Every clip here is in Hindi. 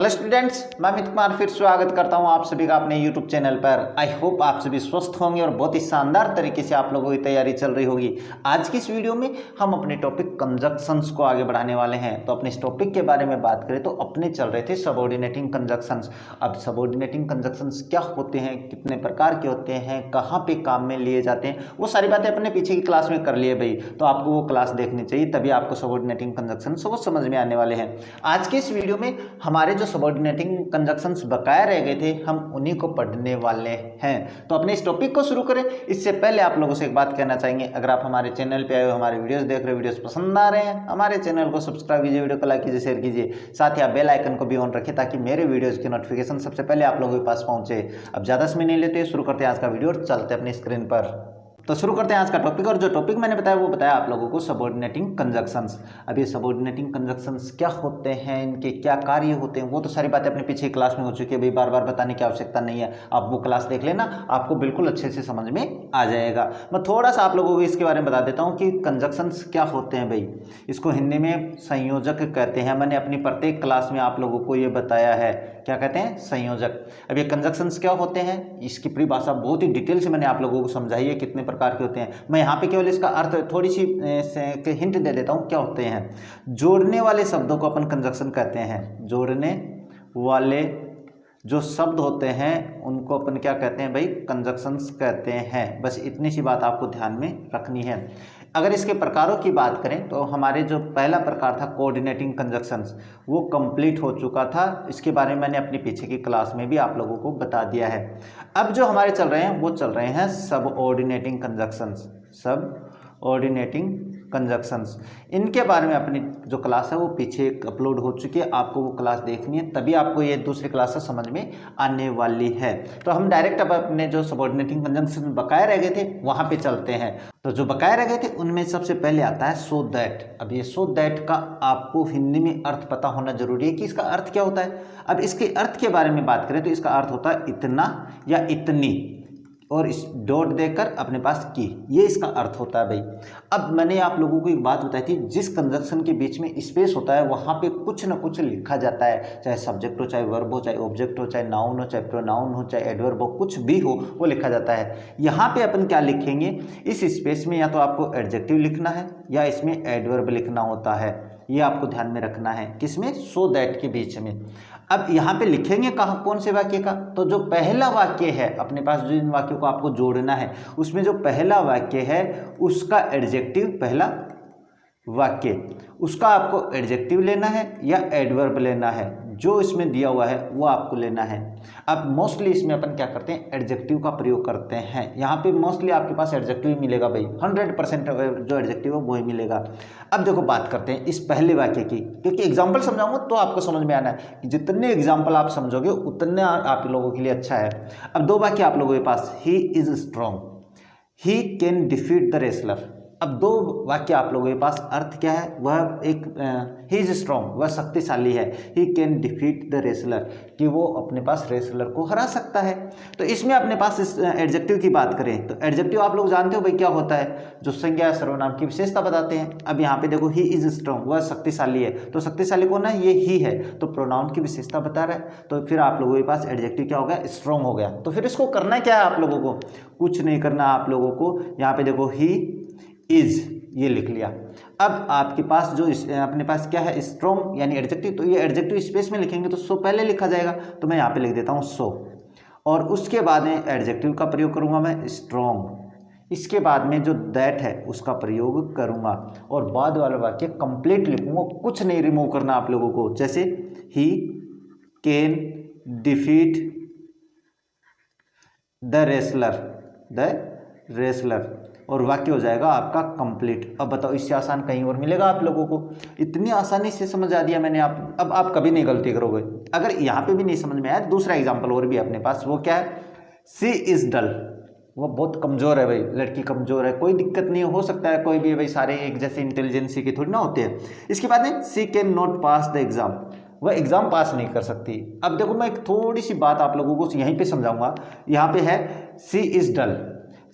हेलो स्टूडेंट्स, मैं अमित कुमार फिर स्वागत करता हूं आप सभी का अपने यूट्यूब चैनल पर। आई होप आप सभी स्वस्थ होंगे और बहुत ही शानदार तरीके से आप लोगों की तैयारी चल रही होगी। आज की इस वीडियो में हम अपने टॉपिक कंजक्शंस को आगे बढ़ाने वाले हैं। तो अपने इस टॉपिक के बारे में बात करें तो अपने चल रहे थे सबऑर्डिनेटिंग कंजक्शंस। अब सबऑर्डिनेटिंग कंजक्शंस क्या होते हैं, कितने प्रकार के होते हैं, कहाँ पे काम में लिए जाते हैं, वो सारी बातें अपने पीछे की क्लास में कर लिए भाई। तो आपको वो क्लास देखनी चाहिए, तभी आपको सबऑर्डिनेटिंग कंजक्शंस वो समझ में आने वाले हैं। आज के इस वीडियो में हमारे जो सबऑर्डिनेटिंग कंजक्शंस बकाया रह गए थे, हम उन्हीं को पढ़ने वाले हैं। तो अपने इस टॉपिक को शुरू करें इससे पहले आप लोगों से एक बात कहना चाहेंगे, अगर आप हमारे चैनल पे आए हो, हमारे वीडियोस देख रहे हो, वीडियोस पसंद आ रहे हैं, हमारे चैनल को सब्सक्राइब कीजिए, वीडियो को लाइक कीजिए, शेयर कीजिए, साथ ही आप बेल आइकन को भी ऑन रखें ताकि मेरे वीडियोस की नोटिफिकेशन सबसे पहले आप लोगों के पास पहुंचे। अब ज़्यादा समय नहीं लेते, शुरू करते हैं आज का वीडियो और चलते हैं अपनी स्क्रीन पर। तो शुरू करते हैं आज का टॉपिक, और जो टॉपिक मैंने बताया वो बताया आप लोगों को सबऑर्डिनेटिंग कंजक्शंस। अब ये सबऑर्डिनेटिंग कंजक्शंस क्या होते हैं, इनके क्या कार्य होते हैं, वो तो सारी बातें अपने पीछे क्लास में हो चुकी है भाई, बार बार बताने की आवश्यकता नहीं है। आप वो क्लास देख लेना, आपको बिल्कुल अच्छे से समझ में आ जाएगा। मैं थोड़ा सा आप लोगों को इसके बारे में बता देता हूँ कि कंजक्शंस क्या होते हैं भाई। इसको हिंदी में संयोजक कहते हैं। मैंने अपनी प्रत्येक क्लास में आप लोगों को ये बताया है, क्या कहते हैं, संयोजक। अब ये कंजक्शंस क्या होते हैं, इसकी परिभाषा बहुत ही डिटेल से मैंने आप लोगों को समझाई है, कितने प्रकार के होते हैं। मैं यहाँ पे केवल इसका अर्थ थोड़ी सी हिंट दे देता हूँ क्या होते हैं। जोड़ने वाले शब्दों को अपन कंजक्शन कहते हैं। जोड़ने वाले जो शब्द होते हैं उनको अपन क्या कहते हैं भाई, कंजक्शंस कहते हैं। बस इतनी सी बात आपको ध्यान में रखनी है। अगर इसके प्रकारों की बात करें तो हमारे जो पहला प्रकार था कोऑर्डिनेटिंग कंजक्शंस, वो कंप्लीट हो चुका था। इसके बारे में मैंने अपनी पीछे की क्लास में भी आप लोगों को बता दिया है। अब जो हमारे चल रहे हैं वो चल रहे हैं सबऑर्डिनेटिंग कंजक्शंस। सबऑर्डिनेटिंग कंजक्शंस, इनके बारे में अपनी जो क्लास है वो पीछे अपलोड हो चुकी है, आपको वो क्लास देखनी है, तभी आपको ये दूसरी क्लास से समझ में आने वाली है। तो हम डायरेक्ट अब अपने जो सबऑर्डिनेटिंग कंजक्शन बकाया रह गए थे वहाँ पे चलते हैं। तो जो बकाया रह गए थे उनमें सबसे पहले आता है सो दैट। अब ये सो दैट का आपको हिंदी में अर्थ पता होना जरूरी है कि इसका अर्थ क्या होता है। अब इसके अर्थ के बारे में बात करें तो इसका अर्थ होता है इतना या इतनी, और इस डॉट देकर अपने पास की, ये इसका अर्थ होता है भाई। अब मैंने आप लोगों को एक बात बताई थी, जिस कंजक्शन के बीच में स्पेस होता है वहाँ पे कुछ ना कुछ लिखा जाता है, चाहे सब्जेक्ट हो, चाहे वर्ब हो, चाहे ऑब्जेक्ट हो, चाहे नाउन हो, चाहे प्रोनाउन हो, चाहे एडवर्ब हो, कुछ भी हो वो लिखा जाता है। यहाँ पे अपन क्या लिखेंगे, इस स्पेस में या तो आपको एडजेक्टिव लिखना है या इसमें एडवर्ब लिखना होता है। ये आपको ध्यान में रखना है, किसमें, सो दैट के बीच में। अब यहाँ पे लिखेंगे कहाँ, कौन से वाक्य का, तो जो पहला वाक्य है अपने पास, जो इन वाक्यों को आपको जोड़ना है उसमें जो पहला वाक्य है उसका एडजेक्टिव, पहला वाक्य उसका आपको एडजेक्टिव लेना है या एडवर्ब लेना है, जो इसमें दिया हुआ है वो आपको लेना है। अब मोस्टली इसमें अपन क्या करते हैं, एडजेक्टिव का प्रयोग करते हैं। यहाँ पे मोस्टली आपके पास एडजेक्टिव ही मिलेगा भाई, 100% जो एडजेक्टिव है वो ही मिलेगा। अब देखो बात करते हैं इस पहले वाक्य की, क्योंकि एग्जाम्पल समझाऊंगा तो आपको समझ में आना है। जितने एग्जाम्पल आप समझोगे उतने आप लोगों के लिए अच्छा है। अब दो वाक्य आप लोगों के पास, he is strong, he can defeat the wrestler. अब दो वाक्य आप लोगों के पास, अर्थ क्या है, वह एक ही इज स्ट्रॉन्ग, वह शक्तिशाली है, ही कैन डिफीट द रेसलर, कि वो अपने पास रेसलर को हरा सकता है। तो इसमें अपने पास इस एडजेक्टिव की बात करें तो एडजेक्टिव आप लोग जानते हो भाई क्या होता है, जो संज्ञा या सर्वनाम की विशेषता बताते हैं। अब यहाँ पे देखो ही इज स्ट्रॉन्ग, वह शक्तिशाली है, तो शक्तिशाली कौन है, ये ही है, तो प्रोनाउन की विशेषता बता रहा है। तो फिर आप लोगों के पास एडजेक्टिव क्या हो गया, स्ट्रॉन्ग हो गया। तो फिर इसको करना क्या है आप लोगों को, कुछ नहीं करना आप लोगों को। यहाँ पे देखो ही इज, ये लिख लिया। अब आपके पास जो अपने पास क्या है, स्ट्रॉन्ग यानी एडजेक्टिव, तो ये एडजेक्टिव स्पेस में लिखेंगे तो सो पहले लिखा जाएगा, तो मैं यहाँ पे लिख देता हूँ सो, और उसके बाद में एडजेक्टिव का प्रयोग करूँगा मैं स्ट्रॉन्ग, इसके बाद में जो दैट है उसका प्रयोग करूँगा, और बाद वाला वाक्य कंप्लीट लिखूँगा, कुछ नहीं रिमूव करना आप लोगों को। जैसे ही कैन डिफीट द रेसलर, और वाक्य हो जाएगा आपका कंप्लीट। अब बताओ इससे आसान कहीं और मिलेगा आप लोगों को, इतनी आसानी से समझा दिया मैंने। अब आप कभी नहीं गलती करोगे। अगर यहाँ पे भी नहीं समझ में आया, दूसरा एग्जांपल और भी अपने पास, वो क्या है, सी इज डल, वो बहुत कमज़ोर है भाई, लड़की कमज़ोर है, कोई दिक्कत नहीं, हो सकता है कोई भी भाई, सारे एक जैसे इंटेलिजेंसी के थोड़ी ना होते हैं। इसके बाद में she can not pass the exam, वह एग्ज़ाम पास नहीं कर सकती। अब देखो मैं एक थोड़ी सी बात आप लोगों को यहीं पे समझाऊंगा। यहाँ पे है she is dull,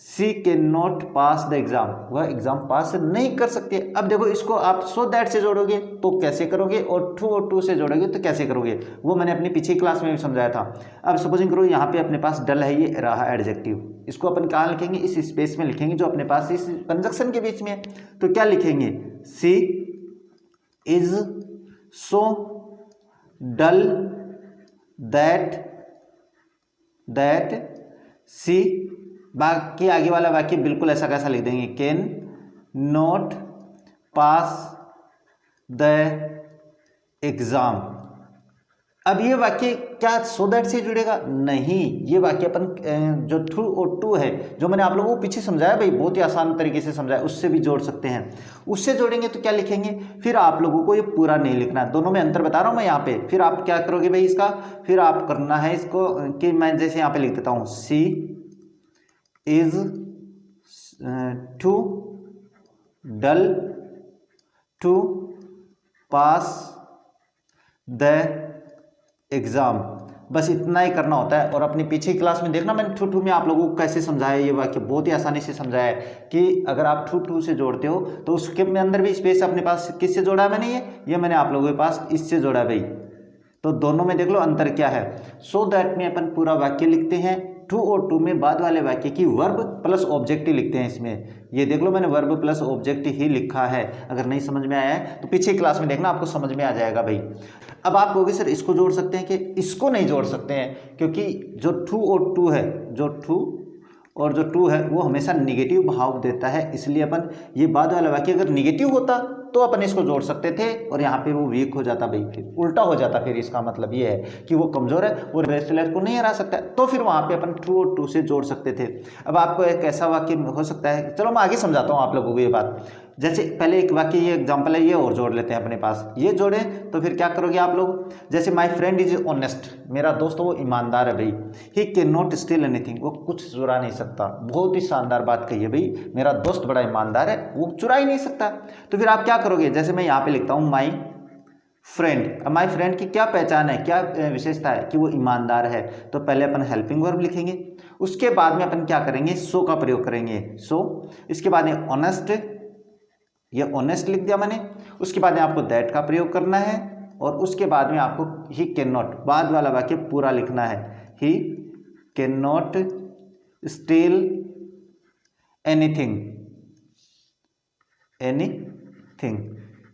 she can not pass the exam, वह एग्जाम पास नहीं कर सकती है। अब देखो इसको आप सो दैट से जोड़ोगे तो कैसे करोगे, और टू से जोड़ोगे तो कैसे करोगे, वो मैंने अपनी पिछली क्लास में भी समझाया था। अब सपोजिंग करो यहाँ पे अपने पास डल है, ये रहा एडजेक्टिव, इसको अपन कहाँ लिखेंगे, इस स्पेस में लिखेंगे जो अपने पास इस कंजक्शन के बीच में है। तो क्या लिखेंगे, सी इज सो डल दैट सी, बाकी आगे वाला वाक्य बिल्कुल ऐसा कैसा लिख देंगे, can not pass the exam. अब ये वाक्य क्या सो दैट से जुड़ेगा, नहीं, ये वाक्य अपन जो थ्रू और टू है जो मैंने आप लोगों को पीछे समझाया भाई, बहुत ही आसान तरीके से समझाया, उससे भी जोड़ सकते हैं। उससे जोड़ेंगे तो क्या लिखेंगे, फिर आप लोगों को ये पूरा नहीं लिखना है, दोनों में अंतर बता रहा हूँ मैं यहाँ पे। फिर आप क्या करोगे भाई इसका, फिर आप करना है इसको कि मैं जैसे यहाँ पे लिख देता हूँ, she is too dull to pass the exam, बस इतना ही करना होता है। और अपनी पीछे क्लास में देखना मैंने टू में आप लोगों को कैसे समझाया, ये वाक्य बहुत ही आसानी से समझाया है कि अगर आप टू से जोड़ते हो तो उसके अंदर भी स्पेस अपने पास किससे जोड़ा है मैंने, ये मैंने आप लोगों के पास इससे जोड़ा है भाई। तो दोनों में देख लो अंतर क्या है। सो दैट में अपन पूरा वाक्य लिखते हैं, टू और टू में बाद वाले वाक्य की वर्ब प्लस ऑब्जेक्ट ही लिखते हैं। इसमें ये देख लो मैंने वर्ब प्लस ऑब्जेक्ट ही लिखा है। अगर नहीं समझ में आया है तो पीछे क्लास में देखना, आपको समझ में आ जाएगा भाई। अब आप कहोगे सर इसको जोड़ सकते हैं कि इसको नहीं जोड़ सकते हैं, क्योंकि जो टू और टू है, जो टू है वो हमेशा निगेटिव भाव देता है, इसलिए अपन ये बाद वाला वाक्य अगर निगेटिव होता तो अपन इसको जोड़ सकते थे और यहाँ पे वो वीक हो जाता भाई, फिर उल्टा हो जाता। फिर इसका मतलब ये है कि वो कमजोर है और रेस्लर को नहीं हरा सकता, तो फिर वहाँ पे अपन टू और टू से जोड़ सकते थे। अब आपको एक ऐसा वाक्य हो सकता है, चलो मैं आगे समझाता हूँ आप लोगों को ये बात। जैसे पहले एक वाक्य ये एग्जाम्पल है, ये और जोड़ लेते हैं अपने पास। ये जोड़े तो फिर क्या करोगे आप लोग, जैसे माई फ्रेंड इज ऑनेस्ट, मेरा दोस्त वो ईमानदार है भाई। He can not steel anything, वो कुछ चुरा नहीं सकता। बहुत ही शानदार बात कही है भाई, मेरा दोस्त बड़ा ईमानदार है, वो चुरा ही नहीं सकता। तो फिर आप क्या करोगे, जैसे मैं यहाँ पे लिखता हूँ माई फ्रेंड। अब माई फ्रेंड की क्या पहचान है, क्या विशेषता है कि वो ईमानदार है। तो पहले अपन हेल्पिंग वर्ब लिखेंगे, उसके बाद में अपन क्या करेंगे, सो का प्रयोग करेंगे, सो। इसके बाद में ऑनेस्ट, ये ऑनेस्ट लिख दिया मैंने। उसके बाद में आपको दैट का प्रयोग करना है, और उसके बाद में आपको ही कैन नॉट, बाद वाला वाक्य पूरा लिखना है, he can not steel anything,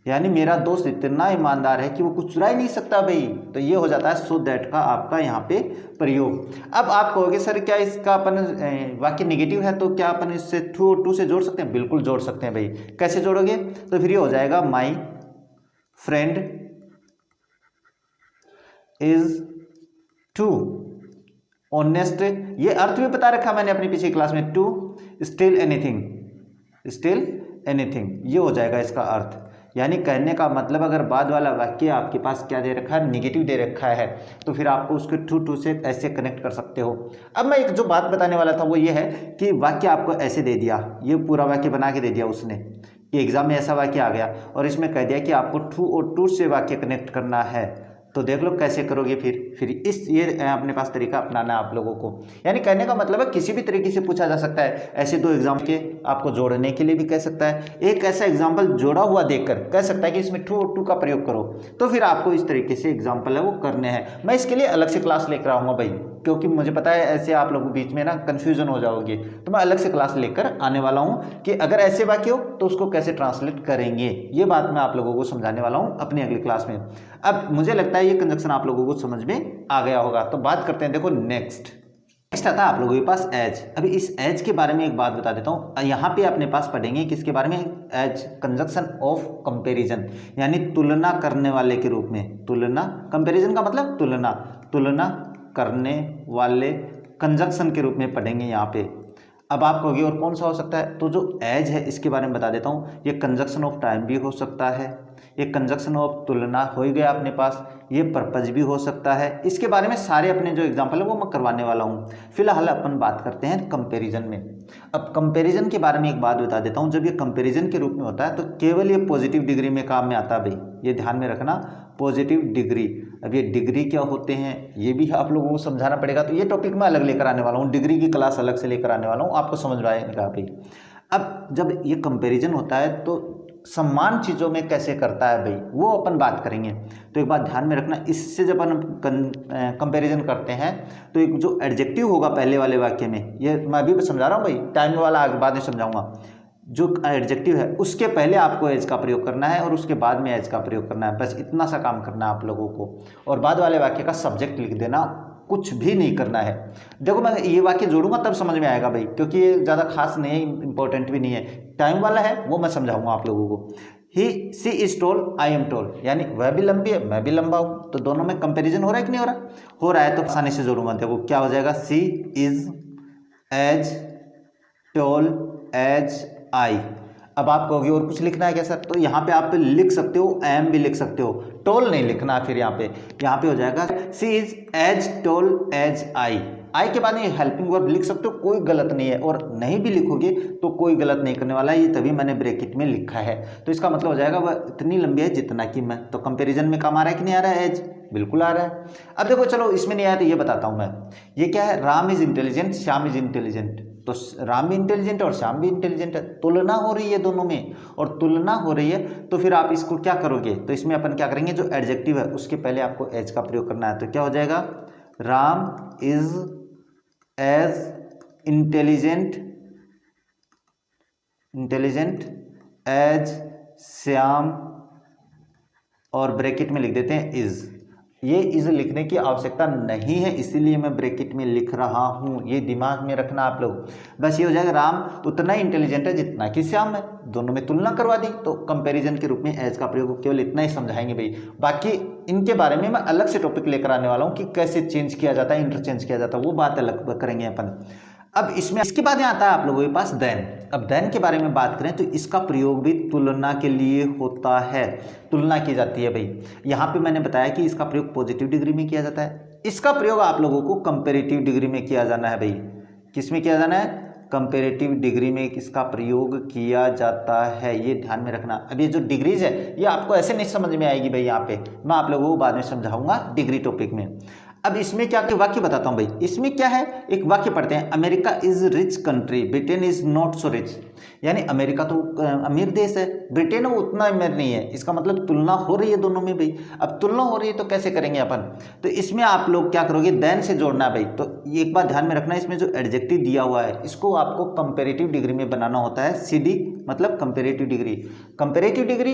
यानी मेरा दोस्त इतना ईमानदार है कि वो कुछ चुरा ही नहीं सकता भाई। तो ये हो जाता है सो दैट का आपका यहाँ पे प्रयोग। अब आप कहोगे सर क्या इसका अपन वाक्य निगेटिव है तो क्या अपन इससे टू से जोड़ सकते हैं, बिल्कुल जोड़ सकते हैं भाई। कैसे जोड़ोगे, तो फिर ये हो जाएगा my friend is too honest, ये अर्थ भी बता रखा मैंने अपनी पिछली क्लास में, टू स्टील एनीथिंग, ये हो जाएगा इसका अर्थ। यानी कहने का मतलब अगर बाद वाला वाक्य आपके पास क्या दे रखा है, निगेटिव दे रखा है, तो फिर आपको उसके टू से ऐसे कनेक्ट कर सकते हो। अब मैं एक जो बात बताने वाला था वो ये है कि वाक्य आपको ऐसे दे दिया, ये पूरा वाक्य बना के दे दिया उसने कि एग्जाम में ऐसा वाक्य आ गया, और इसमें कह दिया कि आपको टू और टू से वाक्य कनेक्ट करना है। तो देख लो कैसे करोगे फिर इस ये अपने पास तरीका अपनाना है आप लोगों को। यानी कहने का मतलब है किसी भी तरीके से पूछा जा सकता है। ऐसे दो एग्जाम के आपको जोड़ने के लिए भी कह सकता है, एक ऐसा एग्जाम्पल जोड़ा हुआ देखकर कह सकता है कि इसमें टू और टू का प्रयोग करो। तो फिर आपको इस तरीके से एग्जाम्पल है वो करने हैं। मैं इसके लिए अलग से क्लास लेकर आऊँगा भाई, क्योंकि मुझे पता है ऐसे आप लोगों के बीच में ना कन्फ्यूजन हो जाओगे। तो मैं अलग से क्लास लेकर आने वाला हूँ कि अगर ऐसे वाक्य हो तो उसको कैसे ट्रांसलेट करेंगे, ये बात मैं आप लोगों को समझाने वाला हूँ अपनी अगली क्लास में। अब मुझे लगता है ये कंजक्शन आप लोगों को समझ में आ गया होगा। तो बात करते हैं, देखो नेक्स्ट आता है आप लोगों के पास एज। अभी इस एज के बारे में एक बात बता देता हूँ। यहाँ पे अपने पास पढ़ेंगे किसके बारे में, एज कंजक्शन ऑफ कंपैरिजन, यानी तुलना करने वाले के रूप में। तुलना, कंपैरिजन का मतलब तुलना करने वाले कंजक्शन के रूप में पढ़ेंगे यहाँ पे। अब आप कहोगे और कौन सा हो सकता है, तो जो एज है इसके बारे में बता देता हूँ। ये कंजक्शन ऑफ टाइम भी हो सकता है, ये कंजक्शन ऑफ तुलना हो ही गया अपने पास, ये पर्पज भी हो सकता है। इसके बारे में सारे अपने जो एग्जाम्पल है वो मैं करवाने वाला हूँ। फिलहाल अपन बात करते हैं कंपैरिजन में। अब कंपैरिजन के बारे में एक बात बता देता हूँ, जब ये कंपैरिजन के रूप में होता है तो केवल ये पॉजिटिव डिग्री में काम में आता है भाई, ये ध्यान में रखना, पॉजिटिव डिग्री। अब ये डिग्री क्या होते हैं ये भी आप लोगों को समझाना पड़ेगा, तो ये टॉपिक मैं अलग लेकर आने वाला हूँ, डिग्री की क्लास अलग से लेकर आने वाला हूँ, आपको समझ में आएगा भाई। अब जब ये कंपैरिजन होता है तो समान चीज़ों में कैसे करता है भाई, वो अपन बात करेंगे। तो एक बात ध्यान में रखना, इससे जब अपन कंपैरिजन करते हैं तो एक जो एडजेक्टिव होगा पहले वाले वाक्य में, ये मैं अभी समझा रहा हूँ भाई, टाइम वाला आगे बाद में समझाऊंगा। जो एडजेक्टिव है उसके पहले आपको एज का प्रयोग करना है और उसके बाद में एज का प्रयोग करना है, बस इतना सा काम करना है आप लोगों को। और बाद वाले वाक्य का सब्जेक्ट लिख देना, कुछ भी नहीं करना है। देखो मैं ये वाक्य जोड़ूंगा तब समझ में आएगा भाई, क्योंकि ये ज़्यादा खास नहीं है, इंपॉर्टेंट भी नहीं है, टाइम वाला है, वो मैं समझाऊंगा आप लोगों को। He she is tall, I am tall, यानी वह भी लंबी है मैं भी लंबा हूँ, तो दोनों में कंपेरिजन हो रहा है कि नहीं हो रहा? हो रहा है, तो आसानी से जोड़ूंगा। देखो क्या हो जाएगा, she is as tall as I. अब आप कहोगे और कुछ लिखना है क्या सर? तो यहाँ पे आप लिख सकते हो, एम भी लिख सकते हो, टोल नहीं लिखना। फिर यहाँ पे हो जाएगा she is as tall as I. I के बाद में हेल्पिंग वर्ब लिख सकते हो, कोई गलत नहीं है, और नहीं भी लिखोगे तो कोई गलत नहीं करने वाला है, ये तभी मैंने ब्रैकेट में लिखा है। तो इसका मतलब हो जाएगा वह इतनी लंबी है जितना कि मैं। तो कंपेरिजन में काम आ रहा है कि नहीं आ रहा है? एज बिल्कुल आ रहा है। अब देखो चलो इसमें नहीं आया तो ये बताता हूँ मैं, ये क्या है, Ram is intelligent, Shyam is intelligent. तो राम भी इंटेलिजेंट और श्याम भी इंटेलिजेंट है, तुलना हो रही है दोनों में, और तुलना हो रही है तो फिर आप इसको क्या करोगे, तो इसमें अपन क्या करेंगे, जो एडजेक्टिव है उसके पहले आपको एज का प्रयोग करना है। तो क्या हो जाएगा, Ram is as intelligent as Shyam, और ब्रैकेट में लिख देते हैं इज। ये इज लिखने की आवश्यकता नहीं है, इसीलिए मैं ब्रैकेट में लिख रहा हूँ, ये दिमाग में रखना आप लोग। बस ये हो जाएगा, राम उतना ही इंटेलिजेंट है जितना कि श्याम है, दोनों में तुलना करवा दी। तो कंपैरिजन के रूप में एज का प्रयोग केवल इतना ही समझाएंगे भाई, बाकी इनके बारे में मैं अलग से टॉपिक लेकर आने वाला हूँ कि कैसे चेंज किया जाता है, इंटरचेंज किया जाता है, वो बात अलग करेंगे अपन। अब इसमें इसके बाद में आता है आप लोगों के पास देन। अब देन के बारे में बात करें तो इसका प्रयोग भी तुलना के लिए होता है, तुलना की जाती है भाई। यहाँ पे मैंने बताया कि इसका प्रयोग पॉजिटिव डिग्री में किया जाता है, इसका प्रयोग आप लोगों को कंपैरेटिव डिग्री में किया जाना है भाई। किस में किया जाना है? कंपैरेटिव डिग्री में इसका प्रयोग किया जाता है, ये ध्यान में रखना। अब ये जो डिग्रीज है ये आपको ऐसे नहीं समझ में आएगी भाई, यहाँ पे मैं आप लोगों को बाद में समझाऊंगा डिग्री टॉपिक में। अब इसमें क्या वाक्य बताता हूं भाई, इसमें क्या है, एक वाक्य पढ़ते हैं, America is rich country, Britain is not so rich. यानी अमेरिका तो अमीर देश है, ब्रिटेन वो उतना अमीर नहीं है, इसका मतलब तुलना हो रही है दोनों में भाई। अब तुलना हो रही है तो कैसे करेंगे अपन, तो इसमें आप लोग क्या करोगे, देन से जोड़ना है भाई। तो ये एक बात ध्यान में रखना, इसमें जो एडजेक्टिव दिया हुआ है इसको आपको कंपेरेटिव डिग्री में बनाना होता है, सीडी मतलब कंपेरेटिव डिग्री। कंपेरेटिव डिग्री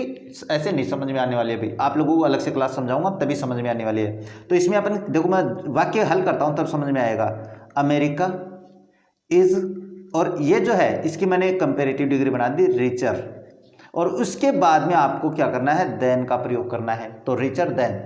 ऐसे नहीं समझ में आने वाली है भाई, आप लोगों को अलग से क्लास समझाऊंगा तभी समझ में आने वाली है। तो इसमें अपन देखो, मैं वाक्य हल करता हूं तब समझ में आएगा। अमेरिका इज, और ये जो है इसकी मैंने कंपेरेटिव डिग्री बना दी रिचर, और उसके बाद में आपको क्या करना है, देन का प्रयोग करना है। तो रिचर देन,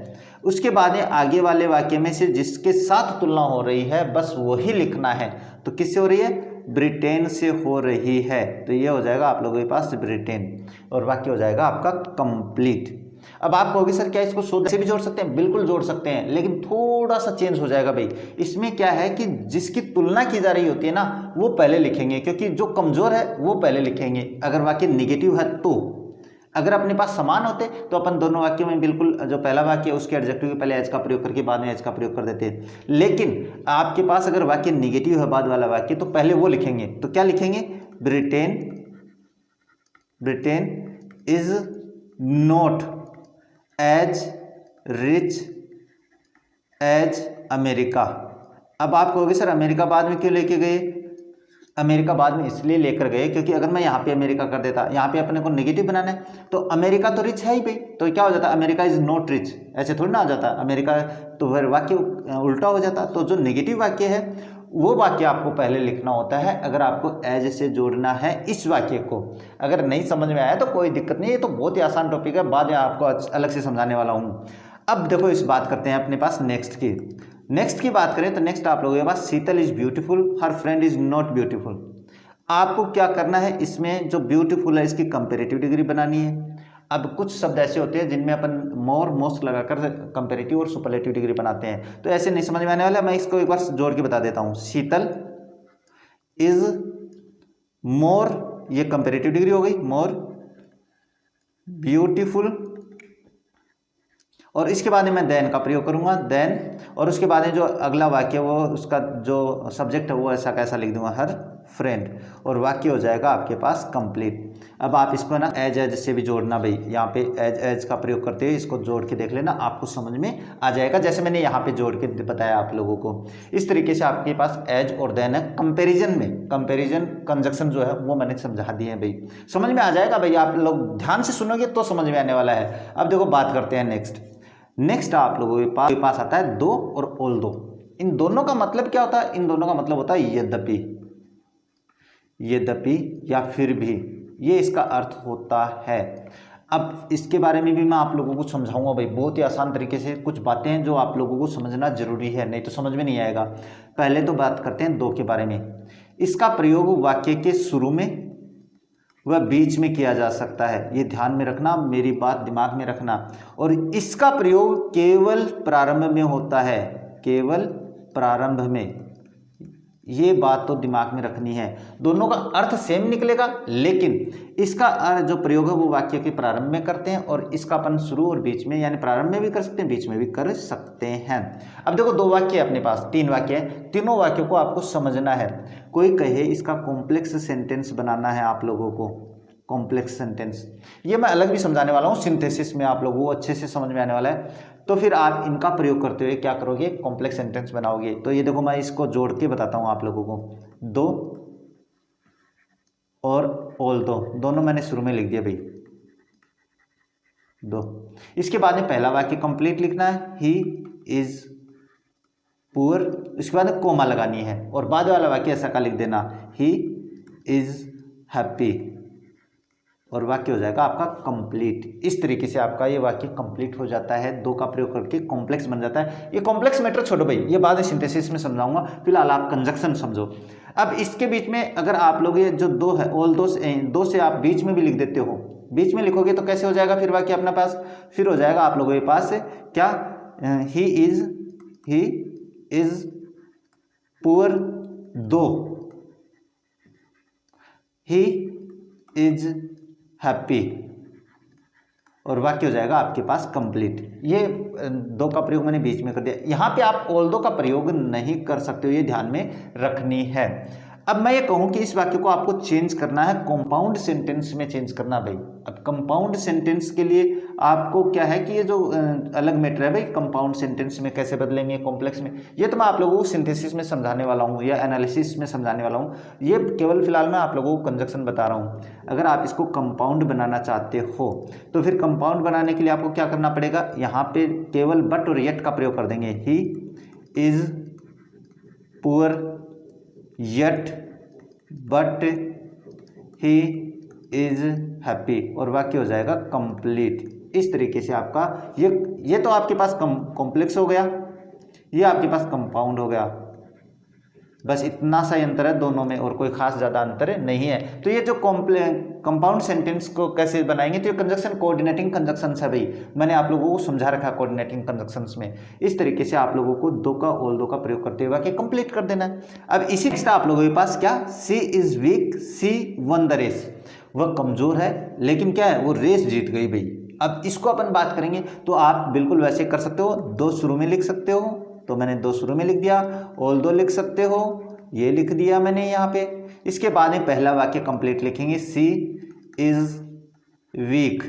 उसके बाद में आगे वाले वाक्य में से जिसके साथ तुलना हो रही है बस वही लिखना है। तो किससे हो रही है, ब्रिटेन से हो रही है, तो ये हो जाएगा आप लोगों के पास ब्रिटेन, और वाक्य हो जाएगा आपका कंप्लीट। अब आप कहोगे सर क्या इसको शोध से भी जोड़ सकते हैं? बिल्कुल जोड़ सकते हैं, लेकिन थोड़ा सा चेंज हो जाएगा भाई। इसमें क्या है कि जिसकी तुलना की जा रही होती है ना वो पहले लिखेंगे, क्योंकि जो कमजोर है वो पहले लिखेंगे। अगर वाक्य निगेटिव है तो, अगर अपने पास समान होते तो अपन दोनों वाक्यों में बिल्कुल जो पहला वाक्य है उसके एडजेक्टिव के पहले एज का प्रयोग करके बाद में एज का प्रयोग कर देते हैं। लेकिन आपके पास अगर वाक्य निगेटिव है बाद वाला वाक्य, तो पहले वो लिखेंगे। तो क्या लिखेंगे, Britain is not as rich as America. अब आप कहोगे सर अमेरिका बाद में क्यों लेके गए? अमेरिका बाद में इसलिए लेकर गए क्योंकि अगर मैं यहाँ पे अमेरिका कर देता, यहाँ पे अपने को नेगेटिव बनाना है, तो अमेरिका तो रिच है ही भाई, तो क्या हो जाता, अमेरिका इज नॉट रिच, ऐसे थोड़ी ना आ जाता अमेरिका, तो फिर वाक्य उल्टा हो जाता। तो जो नेगेटिव वाक्य है वो वाक्य आपको पहले लिखना होता है, अगर आपको एज से जोड़ना है इस वाक्य को। अगर नहीं समझ में आया तो कोई दिक्कत नहीं, ये तो बहुत ही आसान टॉपिक है, बाद में आपको अलग से समझाने वाला हूँ। अब देखो इस बात करते हैं अपने पास नेक्स्ट की बात करें तो नेक्स्ट आप लोगों के पास Sheetal is beautiful, her friend is not beautiful. आपको क्या करना है, इसमें जो ब्यूटीफुल है इसकी कंपेरेटिव डिग्री बनानी है, अब कुछ शब्द ऐसे होते हैं जिनमें अपन मोर मोस्ट लगाकर कंपेरेटिव और सुपरलेटिव डिग्री बनाते हैं, तो ऐसे नहीं समझ में आने वाला। मैं इसको एक बार जोड़ के बता देता हूँ। शीतल इज मोर, ये कंपेरेटिव डिग्री हो गई, मोर ब्यूटीफुल, और इसके बाद में मैं देन का प्रयोग करूंगा, देन, और उसके बाद में जो अगला वाक्य वो उसका जो सब्जेक्ट है वो ऐसा कैसा लिख दूंगा, हर फ्रेंड, और वाक्य हो जाएगा आपके पास कंप्लीट। अब आप इसको ना एज से भी जोड़ना भाई, यहाँ पे एज का प्रयोग करते हुए इसको जोड़ के देख लेना, आपको समझ में आ जाएगा, जैसे मैंने यहाँ पे जोड़ के बताया आप लोगों को। इस तरीके से आपके पास एज और देन है। कंपेरिजन में कंपेरिजन कंजक्शन जो है वो मैंने समझा दिए हैं भाई, समझ में आ जाएगा भाई, आप लोग ध्यान से सुनोगे तो समझ में आने वाला है। अब देखो बात करते हैं नेक्स्ट आप लोगों के पास आता है दो और ऑल्दो। इन दोनों का मतलब क्या होता है? इन दोनों का मतलब होता है यद्यपि, यद्यपि या फिर भी, ये इसका अर्थ होता है। अब इसके बारे में भी मैं आप लोगों को समझाऊंगा भाई, बहुत ही आसान तरीके से। कुछ बातें हैं जो आप लोगों को समझना जरूरी है, नहीं तो समझ में नहीं आएगा। पहले तो बात करते हैं दो के बारे में। इसका प्रयोग वाक्य के शुरू में वह बीच में किया जा सकता है, ये ध्यान में रखना, मेरी बात दिमाग में रखना। और इसका प्रयोग केवल प्रारंभ में होता है, केवल प्रारंभ में, ये बात तो दिमाग में रखनी है। दोनों का अर्थ सेम निकलेगा, लेकिन इसका अर्थ जो प्रयोग है वो वाक्य के प्रारंभ में करते हैं, और इसका अपन शुरू और बीच में, यानी प्रारंभ में भी कर सकते हैं, बीच में भी कर सकते हैं। अब देखो दो वाक्य है अपने पास, तीन वाक्य है, तीनों वाक्यों को आपको समझना है। कोई कहे इसका कॉम्प्लेक्स सेंटेंस बनाना है आप लोगों को, कॉम्प्लेक्स सेंटेंस, ये मैं अलग भी समझाने वाला हूँ, सिंथेसिस में आप लोगों को अच्छे से समझ में आने वाला है। तो फिर आप इनका प्रयोग करते हुए क्या करोगे, कॉम्प्लेक्स सेंटेंस बनाओगे। तो ये देखो मैं इसको जोड़ के बताता हूँ आप लोगों को, दो और ऑल्दो, दोनों मैंने शुरू में लिख दिया भाई, दो। इसके बाद में पहला वाक्य कंप्लीट लिखना है, ही इज पुअर, इसके बाद में कोमा लगानी है, और बाद वाला वाक्य ऐसा का लिख देना, ही इज हैप्पी, और वाक्य हो जाएगा आपका कंप्लीट। इस तरीके से आपका ये वाक्य कंप्लीट हो जाता है, दो का प्रयोग करके कॉम्प्लेक्स बन जाता है। ये कॉम्प्लेक्स मैटर छोड़ो भाई, ये बाद में सिंथेसिस में समझाऊंगा, फिलहाल आप कंजक्शन समझो। अब इसके बीच में अगर आप लोग ये जो दो है, ऑल दो से आप बीच में भी लिख देते हो, बीच में लिखोगे तो कैसे हो जाएगा फिर वाक्य अपने पास, फिर हो जाएगा आप लोगों के पास क्या, ही इज पुअर, दो, ही इज हैप्पी, और वाक्य हो जाएगा आपके पास कंप्लीट। ये दो का प्रयोग मैंने बीच में कर दिया। यहाँ पे आप ऑल्दो का प्रयोग नहीं कर सकते हो, ये ध्यान में रखनी है। अब मैं ये कहूँ कि इस वाक्य को आपको चेंज करना है, कंपाउंड सेंटेंस में चेंज करना भाई। अब कंपाउंड सेंटेंस के लिए आपको क्या है कि ये जो अलग मैटर है भाई, कंपाउंड सेंटेंस में कैसे बदलेंगे कॉम्प्लेक्स में, ये तो मैं आप लोगों को सिंथेसिस में समझाने वाला हूँ या एनालिसिस में समझाने वाला हूँ। ये केवल फिलहाल मैं आप लोगों को कंजक्शन बता रहा हूँ। अगर आप इसको कंपाउंड बनाना चाहते हो तो फिर कंपाउंड बनाने के लिए आपको क्या करना पड़ेगा, यहाँ पे केवल बट और येट का प्रयोग कर देंगे, he is poor yet but he is happy, और वाक्य हो जाएगा कंप्लीट। इस तरीके से आपका ये तो आपके पास कॉम्प्लेक्स हो गया, ये आपके पास कंपाउंड हो गया, बस इतना सा अंतर है दोनों में, और कोई खास ज़्यादा अंतर नहीं है। तो ये जो कंपाउंड सेंटेंस को कैसे बनाएंगे, तो ये कंजक्शन कोऑर्डिनेटिंग कंजक्शंस है भाई, मैंने आप लोगों को समझा रखा है कोऑर्डिनेटिंग कंजक्शंस में। इस तरीके से आप लोगों को दो का ऑल दो का प्रयोग करते हुए कंप्लीट कर देना है। अब इसी तरह आप लोगों के पास क्या, she is weak she won the race, वह कमजोर है लेकिन क्या है, वो रेस जीत गई भाई। अब इसको अपन बात करेंगे तो आप बिल्कुल वैसे कर सकते हो, दो शुरू में लिख सकते हो, तो मैंने दो शुरू में लिख दिया, ऑल दो लिख सकते हो, ये लिख दिया मैंने यहाँ पे। इसके बाद में पहला वाक्य कंप्लीट लिखेंगे, सी इज वीक,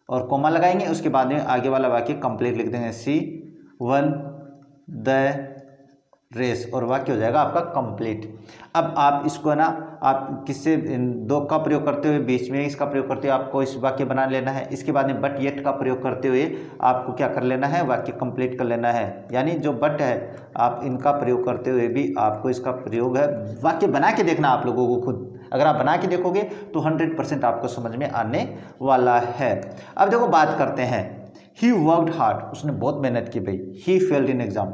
और कोमा लगाएंगे, उसके बाद में आगे वाला वाक्य कंप्लीट लिख देंगे, सी वन द रेस, और वाक्य हो जाएगा आपका कंप्लीट। अब आप इसको ना, आप किससे दो का प्रयोग करते हुए बीच में इसका प्रयोग करते हुए आपको इस वाक्य बना लेना है। इसके बाद में बट येट का प्रयोग करते हुए आपको क्या कर लेना है, वाक्य कंप्लीट कर लेना है। यानी जो बट है आप इनका प्रयोग करते हुए भी आपको इसका प्रयोग है, वाक्य बना के देखना आप लोगों को खुद। अगर आप बना के देखोगे तो 100% आपको समझ में आने वाला है। अब देखो बात करते हैं, ही वर्कड हार्ड, उसने बहुत मेहनत की भाई, ही फेल्ड इन एग्जाम,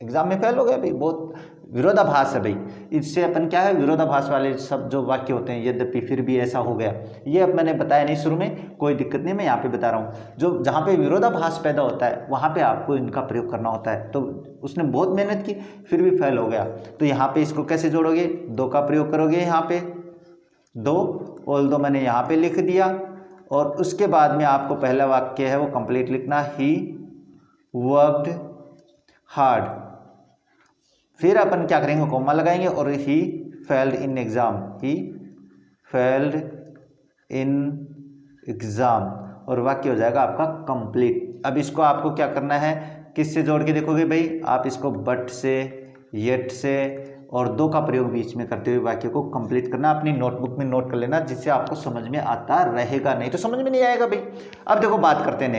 एग्जाम में फेल हो गया भाई, बहुत विरोधाभास है भाई, इससे अपन क्या है विरोधाभास वाले सब जो वाक्य होते हैं, यद्यपि फिर भी ऐसा हो गया, ये अब मैंने बताया नहीं शुरू में, कोई दिक्कत नहीं, मैं यहाँ पे बता रहा हूँ। जो जहाँ पे विरोधाभास पैदा होता है वहाँ पे आपको इनका प्रयोग करना होता है। तो उसने बहुत मेहनत की फिर भी फेल हो गया, तो यहाँ पे इसको कैसे जोड़ोगे, दो का प्रयोग करोगे, यहाँ पे दो और दो मैंने यहाँ पे लिख दिया, और उसके बाद में आपको पहला वाक्य है वो कंप्लीट लिखना, ही वर्कड हार्ड, फिर अपन क्या करेंगे कॉमा लगाएंगे, और he failed in exam, he failed in exam, और वाक्य हो जाएगा आपका कंप्लीट। अब इसको आपको क्या करना है, किससे जोड़ के देखोगे भाई, आप इसको बट से, येट से और दो का प्रयोग बीच में करते हुए वाक्य को कंप्लीट करना। अपनी नोटबुक में नोट कर लेना, जिससे आपको समझ में आता रहेगा, नहीं तो समझ में नहीं आएगा भाई। अब देखो बात करते हैं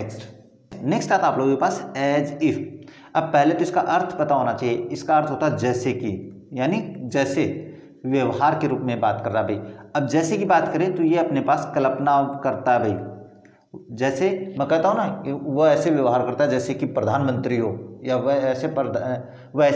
नेक्स्ट आता है आप लोगों के पास एज इफ। अब पहले तो इसका अर्थ पता होना चाहिए, इसका अर्थ होता है जैसे कि, यानी जैसे व्यवहार के रूप में बात कर रहा है भाई। अब जैसे की बात करें तो ये अपने पास कल्पना करता है भाई, जैसे मैं कहता हूँ ना कि वह ऐसे व्यवहार करता है जैसे कि प्रधानमंत्री हो, या वह ऐसे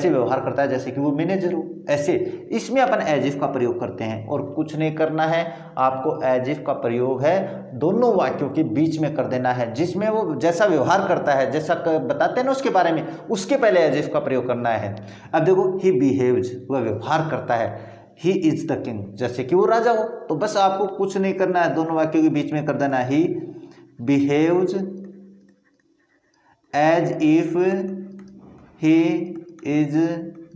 व्यवहार करता है जैसे कि वो मैनेजर हो, ऐसे इसमें अपन एज इफ का प्रयोग करते हैं। और कुछ नहीं करना है आपको, एज इफ का प्रयोग है दोनों वाक्यों के बीच में कर देना है, जिसमें वो जैसा व्यवहार करता है, जैसा बताते हैं ना उसके बारे में, उसके पहले एज इफ का प्रयोग करना है। अब देखो ही बिहेव्स, वह व्यवहार करता है, ही इज द किंग, जैसे कि वो राजा हो। तो बस आपको कुछ नहीं करना है, दोनों वाक्यों के बीच में कर देना, he behaves as if he is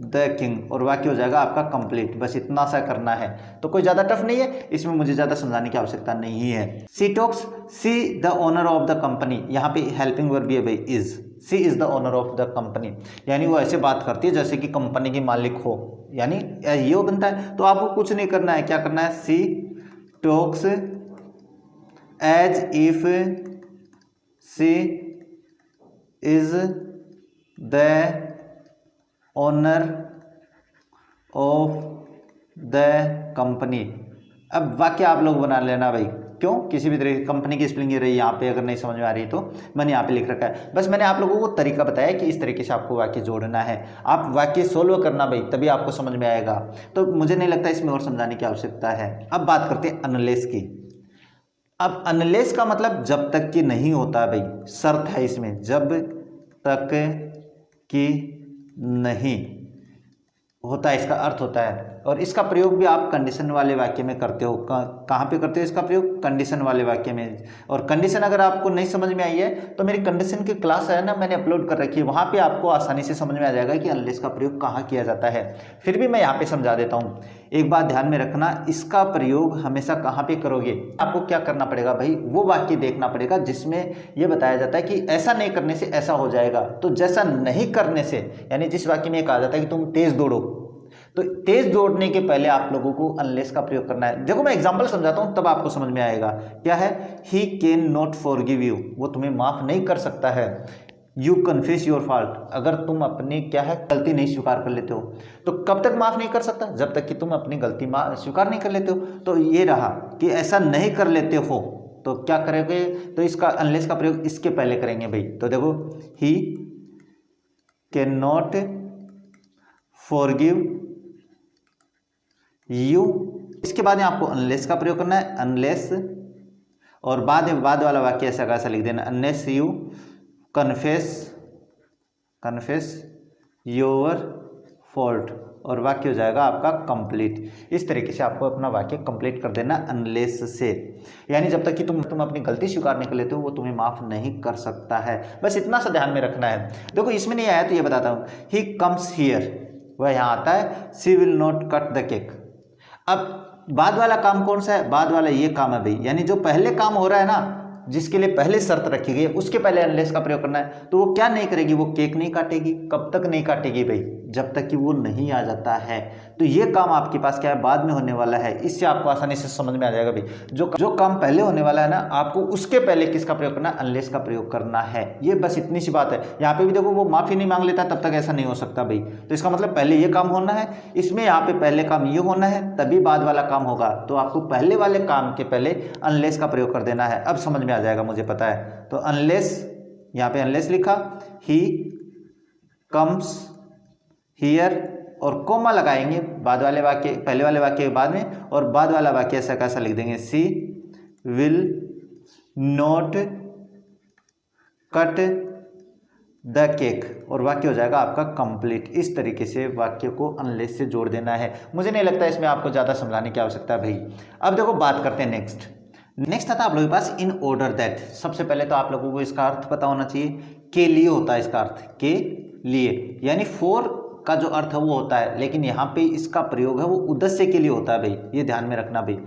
the king, और वाक्य हो जाएगा आपका कंप्लीट। बस इतना सा करना है, तो कोई ज़्यादा टफ नहीं है, इसमें मुझे ज़्यादा समझाने की आवश्यकता नहीं है। She talks, she the owner of the company, यहाँ पे हेल्पिंग वर्ब भी है भाई, is, she is the owner of the company, यानी वो ऐसे बात करती है जैसे कि कंपनी की मालिक हो, यानी ये बनता है। तो आपको कुछ नहीं करना है, क्या करना है, she talks as if she is the owner of the company. अब वाक्य आप लोग बना लेना भाई, क्यों, किसी भी तरह की कंपनी की स्पेलिंग रही यहाँ पे, अगर नहीं समझ में आ रही तो मैंने यहाँ पे लिख रखा है। बस मैंने आप लोगों को तरीका बताया कि इस तरीके से आपको वाक्य जोड़ना है, आप वाक्य सोल्व करना भाई, तभी आपको समझ में आएगा। तो मुझे नहीं लगता इसमें और समझाने की आवश्यकता है। अब बात करते हैं अनलेस की। अब अनलेस का मतलब जब तक कि नहीं होता भाई, शर्त है इसमें, जब तक कि नहीं होता है, इसका अर्थ होता है। और इसका प्रयोग भी आप कंडीशन वाले वाक्य में करते हो। कहाँ पे करते हो इसका प्रयोग, कंडीशन वाले वाक्य में। और कंडीशन अगर आपको नहीं समझ में आई है तो मेरी कंडीशन की क्लास है ना, मैंने अपलोड कर रखी है, वहाँ पे आपको आसानी से समझ में आ जाएगा कि अनलेस का प्रयोग कहाँ किया जाता है। फिर भी मैं यहाँ पे समझा देता हूँ। एक बात ध्यान में रखना, इसका प्रयोग हमेशा कहाँ पे करोगे, आपको क्या करना पड़ेगा भाई, वो वाक्य देखना पड़ेगा जिसमें ये बताया जाता है कि ऐसा नहीं करने से ऐसा हो जाएगा। तो जैसा नहीं करने से, यानी जिस वाक्य में कहा जाता है कि तुम तेज दौड़ो, तो तेज दौड़ने के पहले आप लोगों को अनलेस का प्रयोग करना है। देखो मैं एग्जांपल समझाता हूं तब आपको समझ में आएगा। क्या है, he can not forgive you, वो तुम्हें माफ नहीं कर सकता है। यू कन्फेस योर फॉल्ट, अगर तुम अपनी क्या है गलती नहीं स्वीकार कर लेते हो, तो कब तक माफ नहीं कर सकता, जब तक कि तुम अपनी गलती स्वीकार नहीं कर लेते हो। तो ये रहा कि ऐसा नहीं कर लेते हो तो क्या करेंगे, तो इसका अनलेस का प्रयोग इसके पहले करेंगे भाई। तो देखो he can not forgive you, इसके बाद में आपको अनलेस का प्रयोग करना है, अनलेस, और बाद वाला वाक्य ऐसा कैसा लिख देना, unless you confess your fault, और वाक्य हो जाएगा आपका कंप्लीट। इस तरीके से आपको अपना वाक्य कंप्लीट कर देना अनलेस से, यानी जब तक कि तुम अपनी गलती स्वीकार नहीं कर लेते हो वो तुम्हें माफ नहीं कर सकता है। बस इतना सा ध्यान में रखना है। देखो इसमें नहीं आया तो ये बताता हूँ, ही कम्स हियर, वह यहाँ आता है, she will not cut the cake. अब बाद वाला काम कौन सा है, बाद वाला ये काम है भाई, यानी जो पहले काम हो रहा है ना, जिसके लिए पहले शर्त रखी गई है, उसके पहले अनलेस का प्रयोग करना है। तो वो क्या नहीं करेगी, वो केक नहीं काटेगी। कब तक नहीं काटेगी भाई, जब तक कि वो नहीं आ जाता है। तो ये काम आपके पास क्या है, बाद में होने वाला है। इससे आपको आसानी से समझ में आ जाएगा भाई, जो काम पहले होने वाला है ना, आपको उसके पहले किसका प्रयोग करना है, अनलेस का प्रयोग करना है। ये बस इतनी सी बात है। यहाँ पे भी देखो वो माफी नहीं मांग लेता, तब तक ऐसा नहीं हो सकता भाई। तो इसका मतलब पहले ये काम होना है, इसमें यहाँ पे पहले काम ये होना है, तभी बाद वाला काम होगा। तो आपको पहले वाले काम के पहले अनलेस का प्रयोग कर देना है। अब समझ में आ जाएगा, मुझे पता है। तो अनलेस, यहाँ पे अनलेस लिखा, ही कम्स हियर, और कोमा लगाएंगे बाद वाले वाक्य, पहले वाले वाक्य के बाद में, और बाद वाला वाक्य ऐसा कैसा लिख देंगे, she will not cut the cake, और वाक्य हो जाएगा आपका कंप्लीट। इस तरीके से वाक्य को अनलेस से जोड़ देना है। मुझे नहीं लगता इसमें आपको ज़्यादा समझाने की आवश्यकता है भाई। अब देखो बात करते हैं नेक्स्ट आता है आप लोगों के पास इन ऑर्डर दैट। सबसे पहले तो आप लोगों को इसका अर्थ पता होना चाहिए, के लिए होता है इसका अर्थ, के लिए, यानी फॉर का जो अर्थ है वो होता है, लेकिन यहाँ पे इसका प्रयोग है वो उद्देश्य के लिए होता है भाई। ये ध्यान में रखना भाई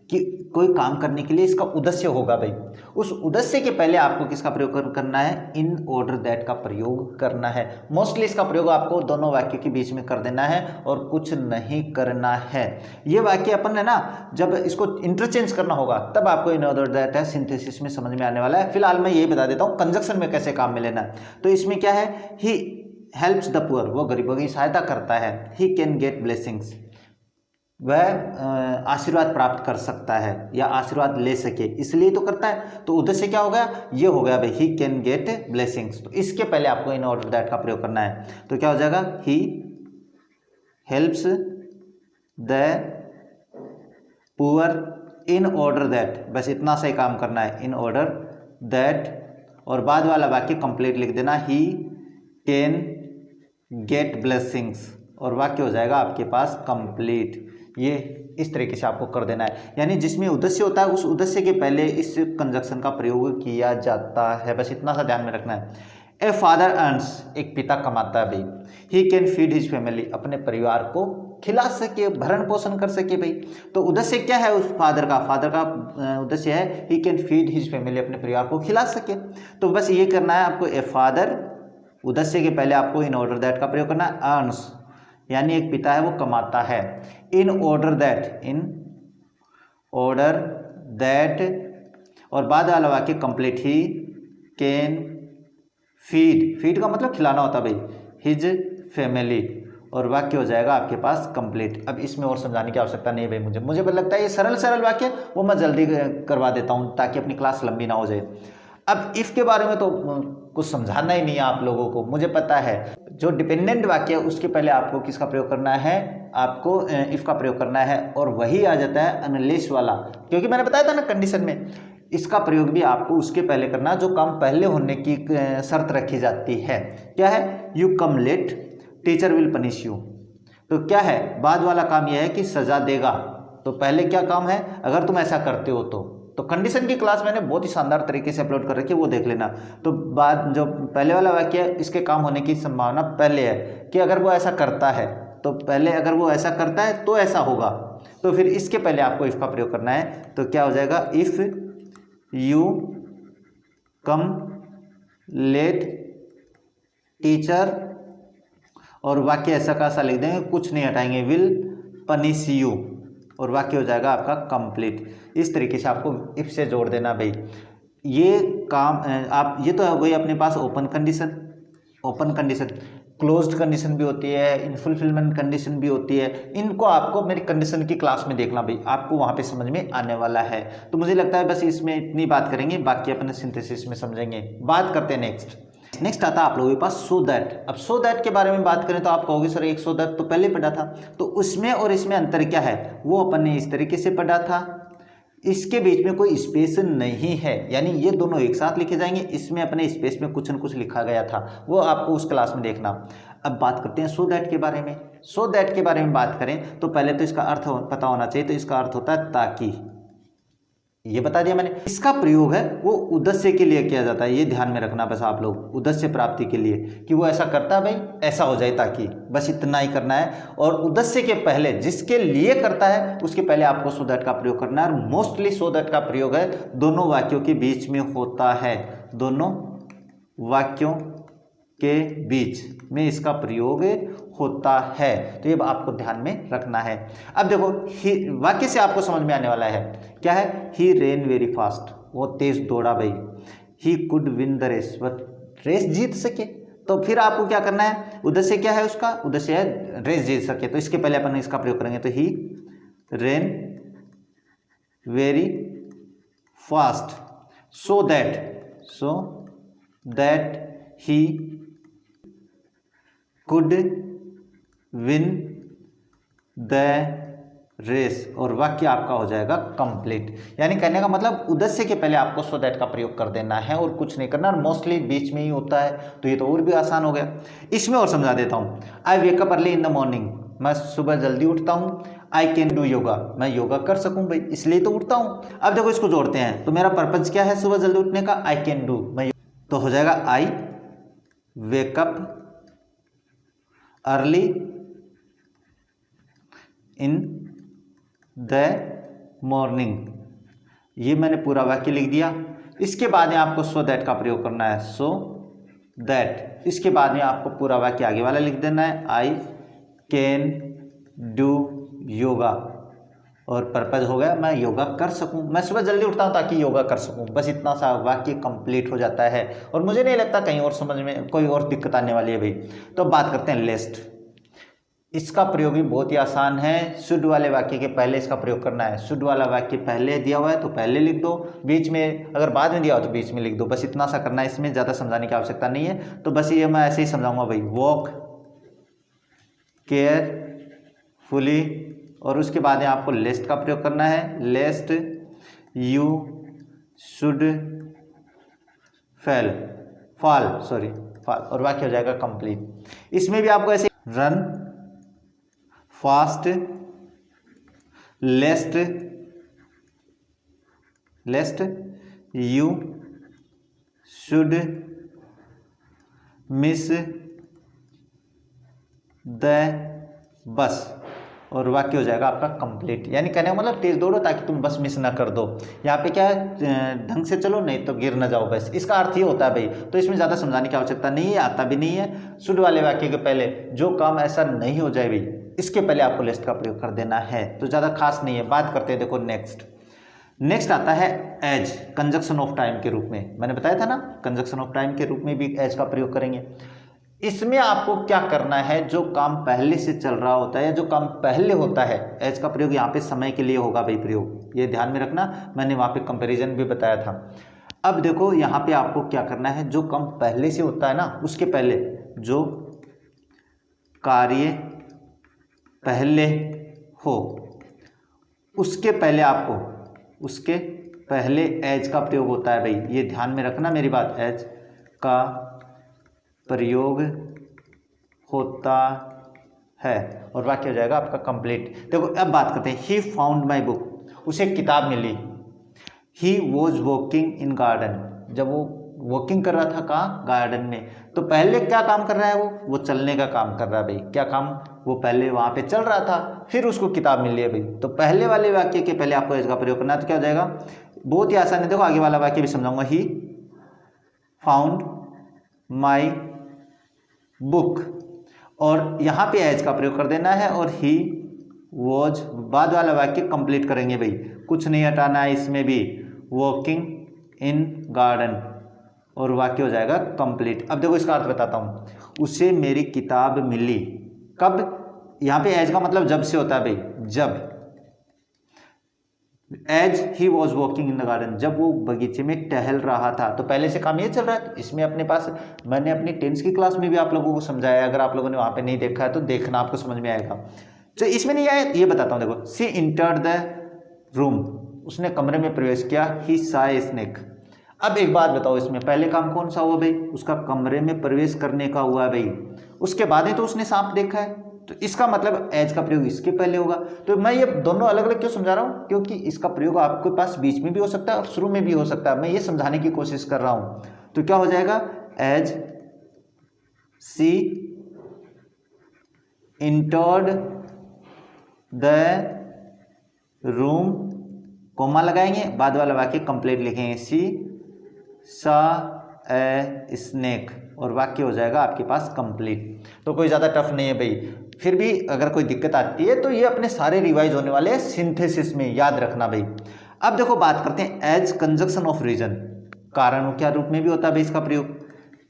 कि कोई काम करने के लिए इसका उद्देश्य होगा भाई। उस उद्देश्य के पहले आपको किसका प्रयोग करना है, इन ऑर्डर दैट का प्रयोग करना है। मोस्टली इसका प्रयोग आपको दोनों वाक्य के बीच में कर देना है और कुछ नहीं करना है। ये वाक्य अपन है ना, जब इसको इंटरचेंज करना होगा तब आपको इन ऑर्डर दैट है सिंथेसिस में समझ में आने वाला है। फिलहाल मैं यही बता देता हूँ कंजक्शन में कैसे काम में लेना है। तो इसमें क्या है, ही हेल्प्स द पुअर, वो गरीबों की सहायता करता है। ही कैन गेट ब्लेसिंग्स, वह आशीर्वाद प्राप्त कर सकता है या आशीर्वाद ले सके, इसलिए तो करता है। तो उद्देश्य क्या हो गया, ये हो गया भाई, ही कैन गेट ब्लेसिंग्स। तो इसके पहले आपको इन ऑर्डर दैट का प्रयोग करना है। तो क्या हो जाएगा, he helps the poor in order that, बस इतना सा ही काम करना है, इन ऑर्डर दैट, और बाद वाला वाक्य कंप्लीट लिख देना, ही कैन गेट ब्लेसिंग्स, और वाक्य हो जाएगा आपके पास कंप्लीट। ये इस तरीके से आपको कर देना है, यानी जिसमें उद्देश्य होता है उस उद्देश्य के पहले इस कंजक्शन का प्रयोग किया जाता है। बस इतना सा ध्यान में रखना है। ए फादर अर्न्स, एक पिता कमाता है भाई। He can feed his family, अपने परिवार को खिला सके, भरण पोषण कर सके भाई। तो उद्देश्य क्या है उस फादर का उद्देश्य है he can feed his family, अपने परिवार को खिला सके। तो बस ये करना है आपको, ए फादर, उद्देश्य के पहले आपको इन ऑर्डर दैट का प्रयोग करना है। अर्न्स यानी एक पिता है वो कमाता है। In order that, in order that, और बाद वाला वाक्य कंप्लीट, ही कैन फीड का मतलब खिलाना होता भाई, हिज फैमिली, और वाक्य हो जाएगा आपके पास कंप्लीट। अब इसमें और समझाने की आवश्यकता नहीं है भाई। मुझे लगता है ये सरल वाक्य वो मैं जल्दी करवा देता हूँ ताकि अपनी क्लास लंबी ना हो जाए। अब इफ के बारे में तो कुछ समझाना ही नहीं है आप लोगों को, मुझे पता है। जो डिपेंडेंट वाक्य है उसके पहले आपको किसका प्रयोग करना है, आपको इफ का प्रयोग करना है, और वही आ जाता है अनलेस वाला, क्योंकि मैंने बताया था ना कंडीशन में इसका प्रयोग भी आपको उसके पहले करना जो काम पहले होने की शर्त रखी जाती है। क्या है, you come late teacher will punish you. तो क्या है, बाद वाला काम यह है कि सजा देगा। तो पहले क्या काम है, अगर तुम ऐसा करते हो तो कंडीशन की क्लास मैंने बहुत ही शानदार तरीके से अपलोड कर रखी है, वो देख लेना। तो बाद जो पहले वाला वाक्य है इसके काम होने की संभावना पहले है कि अगर वो ऐसा करता है, तो पहले अगर वो ऐसा करता है तो ऐसा होगा। तो फिर इसके पहले आपको इफ का प्रयोग करना है। तो क्या हो जाएगा, if you come late teacher, और वाक्य ऐसा का ऐसा लिख देंगे, कुछ नहीं हटाएंगे, विल पनिश यू, और वाक्य हो जाएगा आपका कंप्लीट। इस तरीके से आपको इफ से जोड़ देना भाई। ये काम आप, ये तो है वही अपने पास ओपन कंडीशन, क्लोज्ड कंडीशन भी होती है, इनफुलफिलमेंट कंडीशन भी होती है। इनको आपको मेरी कंडीशन की क्लास में देखना भाई, आपको वहाँ पे समझ में आने वाला है। तो मुझे लगता है बस इसमें इतनी बात करेंगे, बाकी अपने सिंथेसिस में समझेंगे। बात करते हैं नेक्स्ट आता है आप लोगों के पास सो दैट। अब सो दैट के बारे में बात करें तो आप कहोगे सर एक सो दैट तो पहले पढ़ा था, तो उसमें और इसमें अंतर क्या है, वो अपन ने इस तरीके से पढ़ा था। इसके बीच में कोई स्पेस नहीं है, यानी ये दोनों एक साथ लिखे जाएंगे। इसमें अपने स्पेस में कुछ न कुछ लिखा गया था, वो आपको उस क्लास में देखना। अब बात करते हैं सो दैट के बारे में। सो दैट के बारे में बात करें तो पहले तो इसका अर्थ पता होना चाहिए। तो इसका अर्थ होता है ताकि, ये बता दिया मैंने। इसका प्रयोग है वो उद्देश्य के लिए किया जाता है, ये ध्यान में रखना बस आप लोग, उद्देश्य प्राप्ति के लिए, कि वो ऐसा करता है भाई ऐसा हो जाए ताकि, बस इतना ही करना है। और उद्देश्य के पहले जिसके लिए करता है उसके पहले आपको सो दैट का प्रयोग करना है। और मोस्टली सो दैट का प्रयोग है दोनों वाक्यों के बीच में होता है, दोनों वाक्यों के बीच में इसका प्रयोग होता है। तो ये आपको ध्यान में रखना है। अब देखो वाक्य से आपको समझ में आने वाला है, क्या है, ही रेन वेरी फास्ट, वो तेज दौड़ा भाई। He could win the race, वह रेस जीत सके। तो फिर आपको क्या करना है, उद्देश्य क्या है उसका, उद्देश्य है रेस जीत सके। तो इसके पहले अपन इसका प्रयोग करेंगे। तो he ran very fast so that he could win the race, और वाक्य आपका हो जाएगा कंप्लीट। यानी कहने का मतलब उद्देश्य के पहले आपको सो दैट का प्रयोग कर देना है और कुछ नहीं करना, और मोस्टली बीच में ही होता है, तो ये तो और भी आसान हो गया। इसमें और समझा देता हूँ। I wake up early in the morning, मैं सुबह जल्दी उठता हूँ। आई कैन डू योगा, मैं योगा कर सकूँ भाई, इसलिए तो उठता हूँ। अब देखो इसको जोड़ते हैं, तो मेरा पर्पज क्या है सुबह जल्दी उठने का? आई कैन डू, मैं, तो हो जाएगा I wake up early in the morning, ये मैंने पूरा वाक्य लिख दिया। इसके बाद में आपको सो दैट का प्रयोग करना है, सो दैट। इसके बाद में आपको पूरा वाक्य आगे वाला लिख देना है, आई कैन डू योगा, और पर्पज हो गया मैं योगा कर सकूं, मैं सुबह जल्दी उठता हूं ताकि योगा कर सकूं। बस इतना सा वाक्य कंप्लीट हो जाता है, और मुझे नहीं लगता कहीं और समझ में कोई और दिक्कत आने वाली है भाई। तो बात करते हैं लेस्ट। इसका प्रयोग भी बहुत ही आसान है। शुड वाले वाक्य के पहले इसका प्रयोग करना है। शुड वाला वाक्य पहले दिया हुआ है तो पहले लिख दो, बीच में अगर बाद में दिया हो तो बीच में लिख दो, बस इतना सा करना है। इसमें ज़्यादा समझाने की आवश्यकता नहीं है, तो बस ये मैं ऐसे ही समझाऊंगा भाई। वॉक केयरफुली, और उसके बाद आपको लेस्ट का प्रयोग करना है। लेस्ट यू शुड फॉल, और वाक्य हो जाएगा कंप्लीट। इसमें भी आपको ऐसे run fast, लेस्ट you should miss the bus, और वाक्य हो जाएगा आपका कंप्लीट। यानी कहने का मतलब तेज दौड़ो ताकि तुम बस मिस ना कर दो। यहाँ पे क्या है, ढंग से चलो नहीं तो गिर ना जाओ, बस इसका अर्थ ही होता है भाई। तो इसमें ज़्यादा समझाने की आवश्यकता नहीं है, आता भी नहीं है। शुड वाले वाक्य के पहले जो काम ऐसा नहीं हो जाए भाई, इसके पहले आपको लेस्ट का प्रयोग कर देना है, तो ज़्यादा खास नहीं है। बात करते हैं, देखो नेक्स्ट आता है एज, कंजक्शन ऑफ टाइम के रूप में। मैंने बताया था ना, कंजक्शन ऑफ टाइम के रूप में भी एज का प्रयोग करेंगे। इसमें आपको क्या करना है, जो काम पहले से चल रहा होता है या जो काम पहले होता है, एज का प्रयोग यहाँ पे समय के लिए होगा भाई प्रयोग, ये ध्यान में रखना। मैंने वहाँ पे कंपैरिजन भी बताया था। अब देखो यहाँ पे आपको क्या करना है, जो काम पहले से होता है ना, उसके पहले जो कार्य पहले हो उसके पहले आपको, उसके पहले एज का प्रयोग होता है भाई, ये ध्यान में रखना मेरी बात। एज का प्रयोग होता है और वाक्य हो जाएगा आपका कंप्लीट। देखो अब बात करते हैं, ही फाउंड माई बुक, उसे किताब मिली। He was walking in garden, जब वो वॉकिंग कर रहा था कहाँ, गार्डन में। तो पहले क्या काम कर रहा है, वो चलने का काम कर रहा है भाई। क्या काम, वो पहले वहाँ पे चल रहा था, फिर उसको किताब मिल रही है भाई। तो पहले वाले वाक्य के पहले आपको इसका प्रयोग करना है, तो क्या हो जाएगा, बहुत ही आसान है। देखो आगे वाला वाक्य भी समझाऊंगा। ही फाउंड माई बुक, और यहाँ पे एज का प्रयोग कर देना है, और ही वॉज, बाद वाला वाक्य कंप्लीट करेंगे भाई, कुछ नहीं हटाना है इसमें भी। वॉकिंग इन गार्डन, और वाक्य हो जाएगा कंप्लीट। अब देखो इसका अर्थ बताता हूँ, उसे मेरी किताब मिली कब, यहाँ पे एज का मतलब जब से होता है भाई, जब। As he was walking in the garden, जब वो बगीचे में टहल रहा था। तो पहले से काम ये चल रहा है, तो इसमें अपने पास, मैंने अपनी 10th की क्लास में भी आप लोगों को समझाया, अगर आप लोगों ने वहाँ पे नहीं देखा है तो देखना, आपको समझ में आएगा। तो इसमें नहीं आया, ये बताता हूँ। देखो, सी इंटर्ड द रूम, उसने कमरे में प्रवेश किया। ही सा ए स्नेक। अब एक बात बताओ, इसमें पहले काम कौन सा हुआ भाई, उसका कमरे में प्रवेश करने का हुआ है भाई। उसके बाद ही तो उसने सांप देखा है, तो इसका मतलब एज का प्रयोग इसके पहले होगा। तो मैं ये दोनों अलग अलग क्यों समझा रहा हूँ, क्योंकि इसका प्रयोग आपके पास बीच में भी हो सकता है और शुरू में भी हो सकता है। मैं ये समझाने की कोशिश कर रहा हूँ। तो क्या हो जाएगा, as she entered the room, comma लगाएंगे, बाद वाला वाक्य कंप्लीट लिखेंगे। सी सा ए स्नेक, और वाक्य हो जाएगा आपके पास कंप्लीट। तो कोई ज़्यादा टफ नहीं है भाई। फिर भी अगर कोई दिक्कत आती है तो ये अपने सारे रिवाइज होने वाले हैं सिंथेसिस में, याद रखना भाई। अब देखो बात करते हैं एज कंजक्शन ऑफ रीजन, कारण क्या रूप में भी होता है भाई इसका प्रयोग।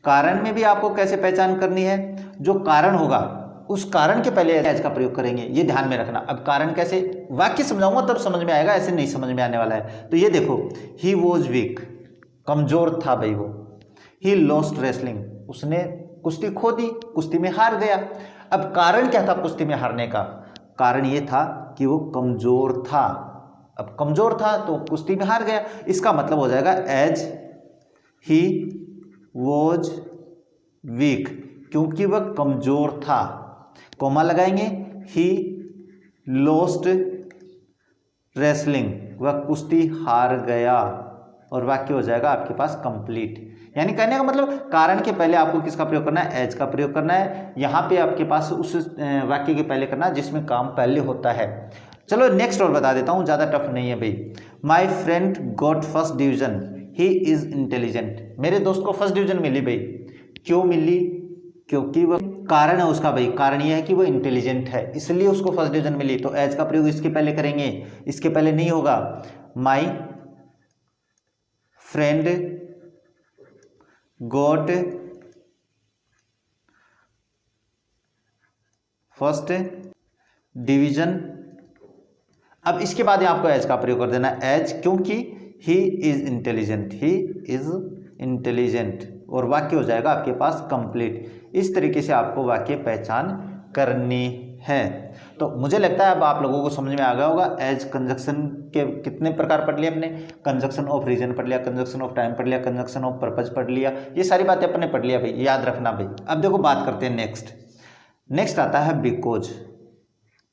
कारण में भी आपको कैसे पहचान करनी है, जो कारण होगा उस कारण के पहले एज का प्रयोग करेंगे, ये ध्यान में रखना। अब कारण कैसे, वाक्य समझाऊंगा तब समझ में आएगा, ऐसे नहीं समझ में आने वाला है। तो ये देखो, ही वॉज वीक, कमजोर था भाई वो। ही लॉस्ट रेसलिंग, उसने कुश्ती खो दी, कुश्ती में हार गया। अब कारण क्या था कुश्ती में हारने का, कारण ये था कि वो कमज़ोर था। अब कमज़ोर था तो कुश्ती में हार गया, इसका मतलब हो जाएगा एज ही वॉज वीक, क्योंकि वह कमज़ोर था। कोमा लगाएंगे, ही लॉस्ट रेसलिंग, वह कुश्ती हार गया, और वाक्य हो जाएगा आपके पास कंप्लीट। यानी कहने का मतलब कारण के पहले आपको किसका प्रयोग करना है, एज का प्रयोग करना है। यहाँ पे आपके पास उस वाक्य के पहले करना है जिसमें काम पहले होता है। चलो नेक्स्ट और बता देता हूँ, ज़्यादा टफ नहीं है भाई। My friend got first division, he is intelligent. मेरे दोस्त को फर्स्ट डिवीजन मिली भाई, क्यों मिली, क्योंकि वह, कारण है उसका भाई, कारण यह है कि वो इंटेलिजेंट है इसलिए उसको फर्स्ट डिवीजन मिली। तो एज का प्रयोग इसके पहले करेंगे, इसके पहले नहीं होगा। My friend got first division. अब इसके बाद आपको एज का प्रयोग कर देना, एज, क्योंकि he is intelligent, he is intelligent, और वाक्य हो जाएगा आपके पास कंप्लीट। इस तरीके से आपको वाक्य पहचान करनी है। तो मुझे लगता है अब आप लोगों को समझ में आ गया होगा। एज कंजक्शन के कितने प्रकार पढ़ लिए अपने, कंजक्शन ऑफ रीजन पढ़ लिया, कंजक्शन ऑफ टाइम पढ़ लिया, कंजक्शन ऑफ पर्पज पढ़ लिया, ये सारी बातें अपने पढ़ लिया भाई, याद रखना भाई। अब देखो बात करते हैं नेक्स्ट आता है बिकॉज।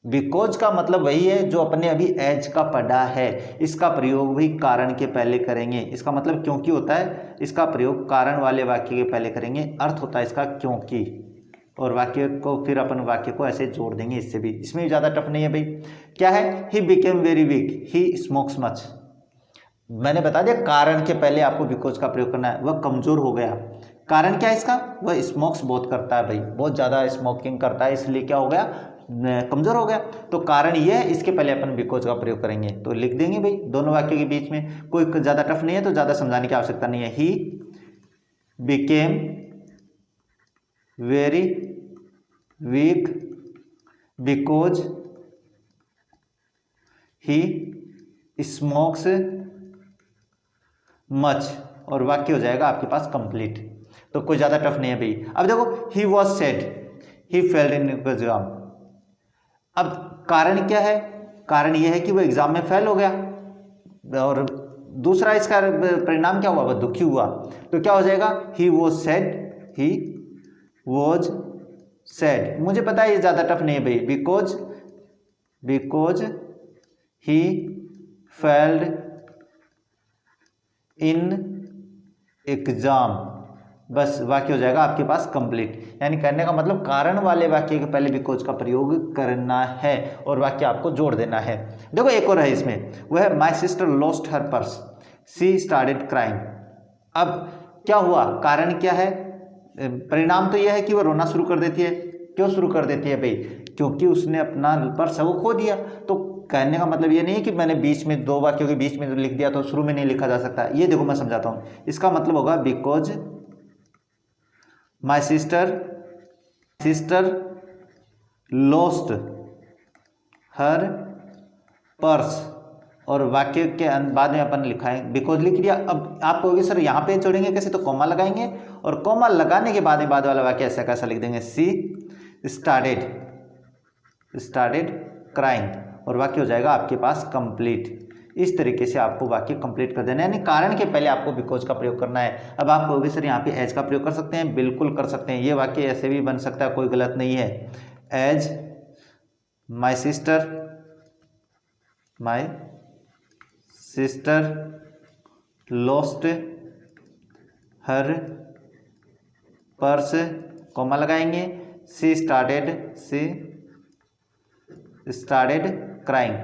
बिकॉज का मतलब वही है जो अपने अभी एज का पढ़ा है, इसका प्रयोग भी कारण के पहले करेंगे। इसका मतलब क्योंकि होता है, इसका प्रयोग कारण वाले वाक्य के पहले करेंगे, अर्थ होता है इसका क्योंकि, और वाक्य को फिर अपन वाक्य को ऐसे जोड़ देंगे इससे भी, इसमें भी ज़्यादा टफ नहीं है भाई। क्या है, he became very weak, he smokes much. मैंने बता दिया कारण के पहले आपको बिकॉज का प्रयोग करना है, वह कमज़ोर हो गया। कारण क्या है इसका, वह स्मोक्स बहुत करता है भाई, बहुत ज़्यादा स्मोकिंग करता है, इसलिए क्या हो गया, कमज़ोर हो गया। तो कारण ये है, इसके पहले अपन बिकॉज का प्रयोग करेंगे। तो लिख देंगे भाई दोनों वाक्यों के बीच में, कोई ज़्यादा टफ नहीं है तो ज़्यादा समझाने की आवश्यकता नहीं है। He became very weak because he smokes much, और वाक्य हो जाएगा आपके पास कंप्लीट। तो कोई ज़्यादा टफ नहीं है भाई। अब देखो, he was sad, he failed in exam. अब कारण क्या है, कारण यह है कि वो एग्जाम में फेल हो गया, और दूसरा इसका परिणाम क्या हुआ, वह दुखी हुआ। तो क्या हो जाएगा, he was sad, he was sad. मुझे पता है ये ज़्यादा टफ नहीं है भाई, because he failed in exam, बस वाक्य हो जाएगा आपके पास कंप्लीट। यानी कहने का मतलब कारण वाले वाक्य के पहले बिकॉज का प्रयोग करना है और वाक्य आपको जोड़ देना है। देखो एक और है इसमें, वह है my sister lost her purse, she started crying. अब क्या हुआ, कारण क्या है, परिणाम तो यह है कि वह रोना शुरू कर देती है। क्यों शुरू कर देती है भाई, क्योंकि उसने अपना पर्स वो खो दिया। तो कहने का मतलब ये नहीं है कि मैंने बीच में दो वाक्यों के बीच में लिख दिया तो शुरू में नहीं लिखा जा सकता। ये देखो मैं समझाता हूँ, इसका मतलब होगा because my sister lost her purse, और वाक्य के बाद में अपन लिखाएं बिकॉज लिख दिया। अब आप कहोगे सर यहाँ पे छोड़ेंगे कैसे, तो कॉमा लगाएंगे, और कॉमा लगाने के बाद वाला वाक्य ऐसा कैसा लिख देंगे, सी स्टार्टेड क्राइंग, और वाक्य हो जाएगा आपके पास कंप्लीट। इस तरीके से आपको वाक्य कंप्लीट कर देना है, यानी कारण के पहले आपको बिकॉज का प्रयोग करना है। अब आप कहोगे सर यहाँ पे एज का प्रयोग कर सकते हैं, बिल्कुल कर सकते हैं। ये वाक्य ऐसे भी बन सकता है, कोई गलत नहीं है। As my sister lost her purse, comma लगाएंगे, सी स्टार्टेड क्राइंग,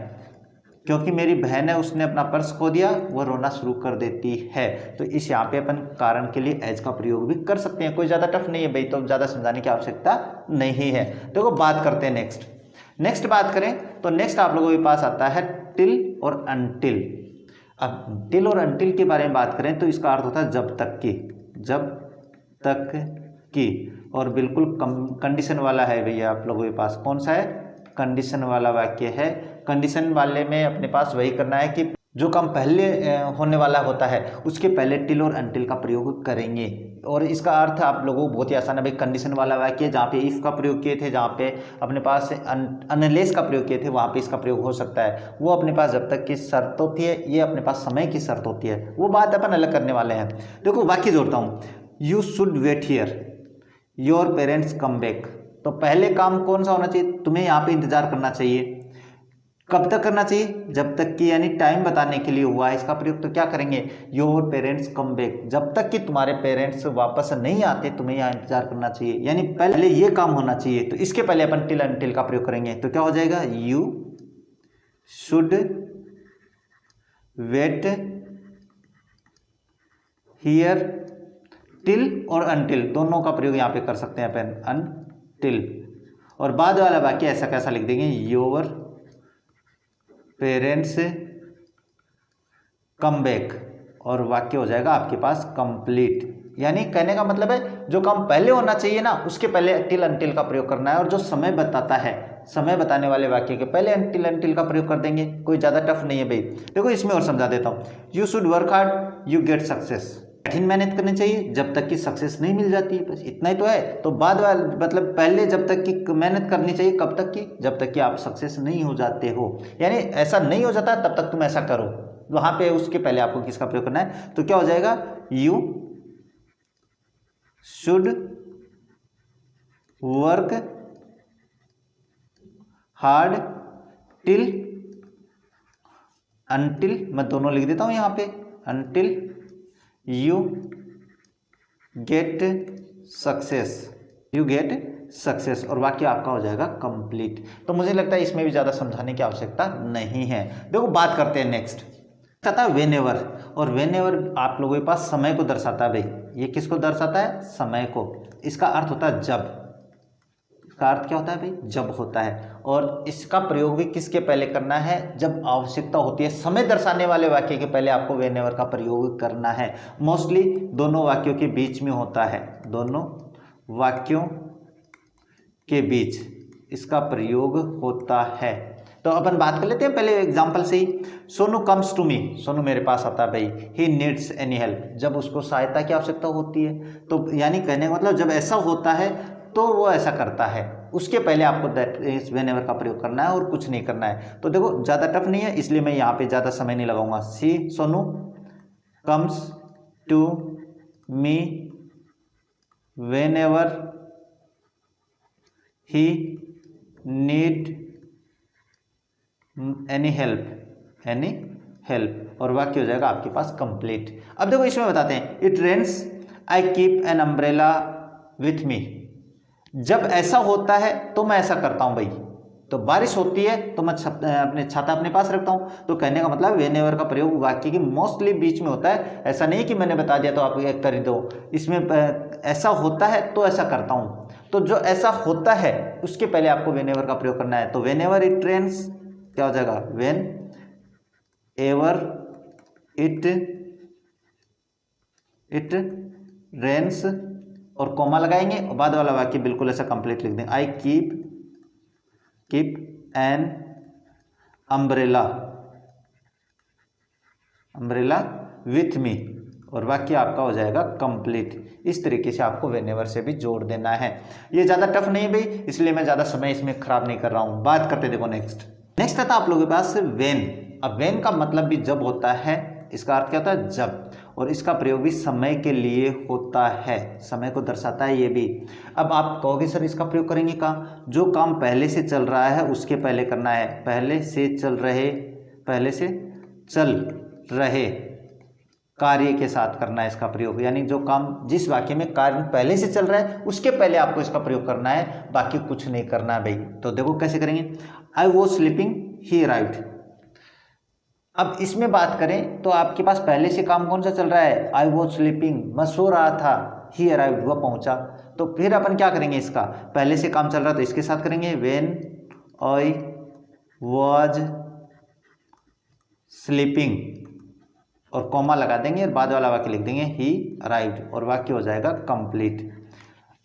क्योंकि मेरी बहन है उसने अपना पर्स खो दिया, वह रोना शुरू कर देती है। तो इस यहाँ पे अपन कारण के लिए एज का प्रयोग भी कर सकते हैं, कोई ज़्यादा टफ नहीं है भाई, तो ज़्यादा समझाने की आवश्यकता नहीं है। देखो बात करते हैं नेक्स्ट बात करें तो नेक्स्ट आप लोगों के पास आता है टिल और अनटिल। अब टिल और अनटिल के बारे में बात करें तो इसका अर्थ होता है जब तक की, और बिल्कुल कंडीशन वाला है भैया आप लोगों के पास। कौन सा है, कंडीशन वाला वाक्य है। कंडीशन वाले में अपने पास वही करना है कि जो काम पहले होने वाला होता है उसके पहले टिल और अनटिल का प्रयोग करेंगे। और इसका अर्थ आप लोगों को बहुत ही आसान है भाई, कंडीशन वाला वाक्य जहाँ पे इफ़ का प्रयोग किए थे, जहाँ पे अपने पास अनलेस का प्रयोग किए थे वहाँ पे इसका प्रयोग हो सकता है। वो अपने पास जब तक की शर्त होती है, ये अपने पास समय की शर्त होती है, वो बात अपन अलग करने वाले हैं। देखो वाक्य जोड़ता हूँ, you should wait here your parents come back. तो पहले काम कौन सा होना चाहिए, तुम्हें यहाँ पे इंतजार करना चाहिए। कब तक करना चाहिए, जब तक कि, यानी टाइम बताने के लिए हुआ है इसका प्रयोग। तो क्या करेंगे, योर पेरेंट्स कम बैक, जब तक कि तुम्हारे पेरेंट्स वापस नहीं आते तुम्हें यहाँ इंतजार करना चाहिए, यानी पहले ये काम होना चाहिए। तो इसके पहले अपन टिल अनटिल का प्रयोग करेंगे। तो क्या हो जाएगा, you should wait here, till और अनटिल दोनों का प्रयोग यहाँ पे कर सकते हैं अपन, अनटिल। और बाद वाला वाक्य ऐसा कैसा लिख देंगे, योर पेरेंट्स कम बैक, और वाक्य हो जाएगा आपके पास कंप्लीट। यानी कहने का मतलब है जो काम पहले होना चाहिए ना उसके पहले टिल अनटिल का प्रयोग करना है, और जो समय बताता है, समय बताने वाले वाक्य के पहले टिल अनटिल का प्रयोग कर देंगे। कोई ज़्यादा टफ नहीं है भाई। देखो इसमें और समझा देता हूँ, you should work hard you get success, कठिन मेहनत करनी चाहिए जब तक कि सक्सेस नहीं मिल जाती है, बस इतना ही तो है। तो बाद वाला मतलब पहले जब तक कि मेहनत करनी चाहिए, कब तक की, जब तक कि आप सक्सेस नहीं हो जाते हो, यानी ऐसा नहीं हो जाता तब तक तुम ऐसा करो, वहां पे उसके पहले आपको किसका प्रयोग करना है। तो क्या हो जाएगा, you should work hard till until, मैं दोनों लिख देता हूं यहां पे, until you get success, you get success, और वाक्य आपका हो जाएगा कंप्लीट। तो मुझे लगता है इसमें भी ज़्यादा समझाने की आवश्यकता नहीं है। देखो बात करते हैं नेक्स्ट, आता है वेन एवर, और वेन एवर आप लोगों के पास समय को दर्शाता है भाई। ये किसको दर्शाता है, समय को। इसका अर्थ होता है जब, इसका अर्थ क्या होता है भाई, जब होता है। और इसका प्रयोग भी किसके पहले करना है, जब आवश्यकता होती है। समय दर्शाने वाले वाक्य के पहले आपको वेन एवर का प्रयोग करना है। मोस्टली दोनों वाक्यों के बीच में होता है, दोनों वाक्यों के बीच इसका प्रयोग होता है। तो अपन बात कर लेते हैं पहले एग्जाम्पल से ही। Sonu comes to me, Sonu मेरे पास आता है भाई। ही नीड्स एनी हेल्प, जब उसको सहायता की आवश्यकता होती है। तो यानी कहने का मतलब जब ऐसा होता है तो वो ऐसा करता है, उसके पहले आपको दैट इज व्हेनेवर का प्रयोग करना है और कुछ नहीं करना है। तो देखो ज़्यादा टफ नहीं है, इसलिए मैं यहाँ पे ज़्यादा समय नहीं लगाऊंगा। See Sonu comes to me whenever he need any help, और वाक्य हो जाएगा आपके पास कंप्लीट। अब देखो इसमें बताते हैं, it rains I keep an umbrella with me, जब ऐसा होता है तो मैं ऐसा करता हूं भाई। तो बारिश होती है तो मैं अपने छाता अपने पास रखता हूं। तो कहने का मतलब व्हेनेवर का प्रयोग वाक्य के मोस्टली बीच में होता है। ऐसा नहीं कि मैंने बता दिया तो आप ये कर दो, इसमें ऐसा होता है तो ऐसा करता हूं। तो जो ऐसा होता है उसके पहले आपको व्हेनेवर का प्रयोग करना है। तो व्हेनेवर इट रेन्स क्या हो जाएगा, व्हेन एवर इट रेन्स, और कॉमा लगाएंगे और बाद वाला वाक्य बिल्कुल ऐसा कंप्लीट लिख देंगे। आई कीप एन अम्ब्रेला विथ मी, और वाक्य आपका हो जाएगा कंप्लीट। इस तरीके से आपको व्हेनेवर से भी जोड़ देना है। ये ज़्यादा टफ नहीं भाई, इसलिए मैं ज़्यादा समय इसमें खराब नहीं कर रहा हूँ। बात करते देखो नेक्स्ट आता आप लोगों के पास वेन। अब वेन का मतलब भी जब होता है, इसका अर्थ क्या होता है, जब, और इसका प्रयोग भी समय के लिए होता है, समय को दर्शाता है ये भी। अब आप कहोगे सर इसका प्रयोग करेंगे कहाँ, जो काम पहले से चल रहा है उसके पहले करना है। पहले से चल रहे कार्य के साथ करना है इसका प्रयोग, यानी जो काम जिस वाक्य में कार्य पहले से चल रहा है उसके पहले आपको इसका प्रयोग करना है, बाकी कुछ नहीं करना है भाई। तो देखो कैसे करेंगे, I was sleeping he arrived. अब इसमें बात करें तो आपके पास पहले से काम कौन सा चल रहा है, आई वॉज स्लीपिंग, मैं सो रहा था, ही अराइव्ड, वह पहुंचा। तो फिर अपन क्या करेंगे, इसका पहले से काम चल रहा तो इसके साथ करेंगे व्हेन आई वॉज स्लीपिंग, और कॉमा लगा देंगे और बाद वाला वाक्य लिख देंगे ही अराइव्ड, और वाक्य हो जाएगा कंप्लीट।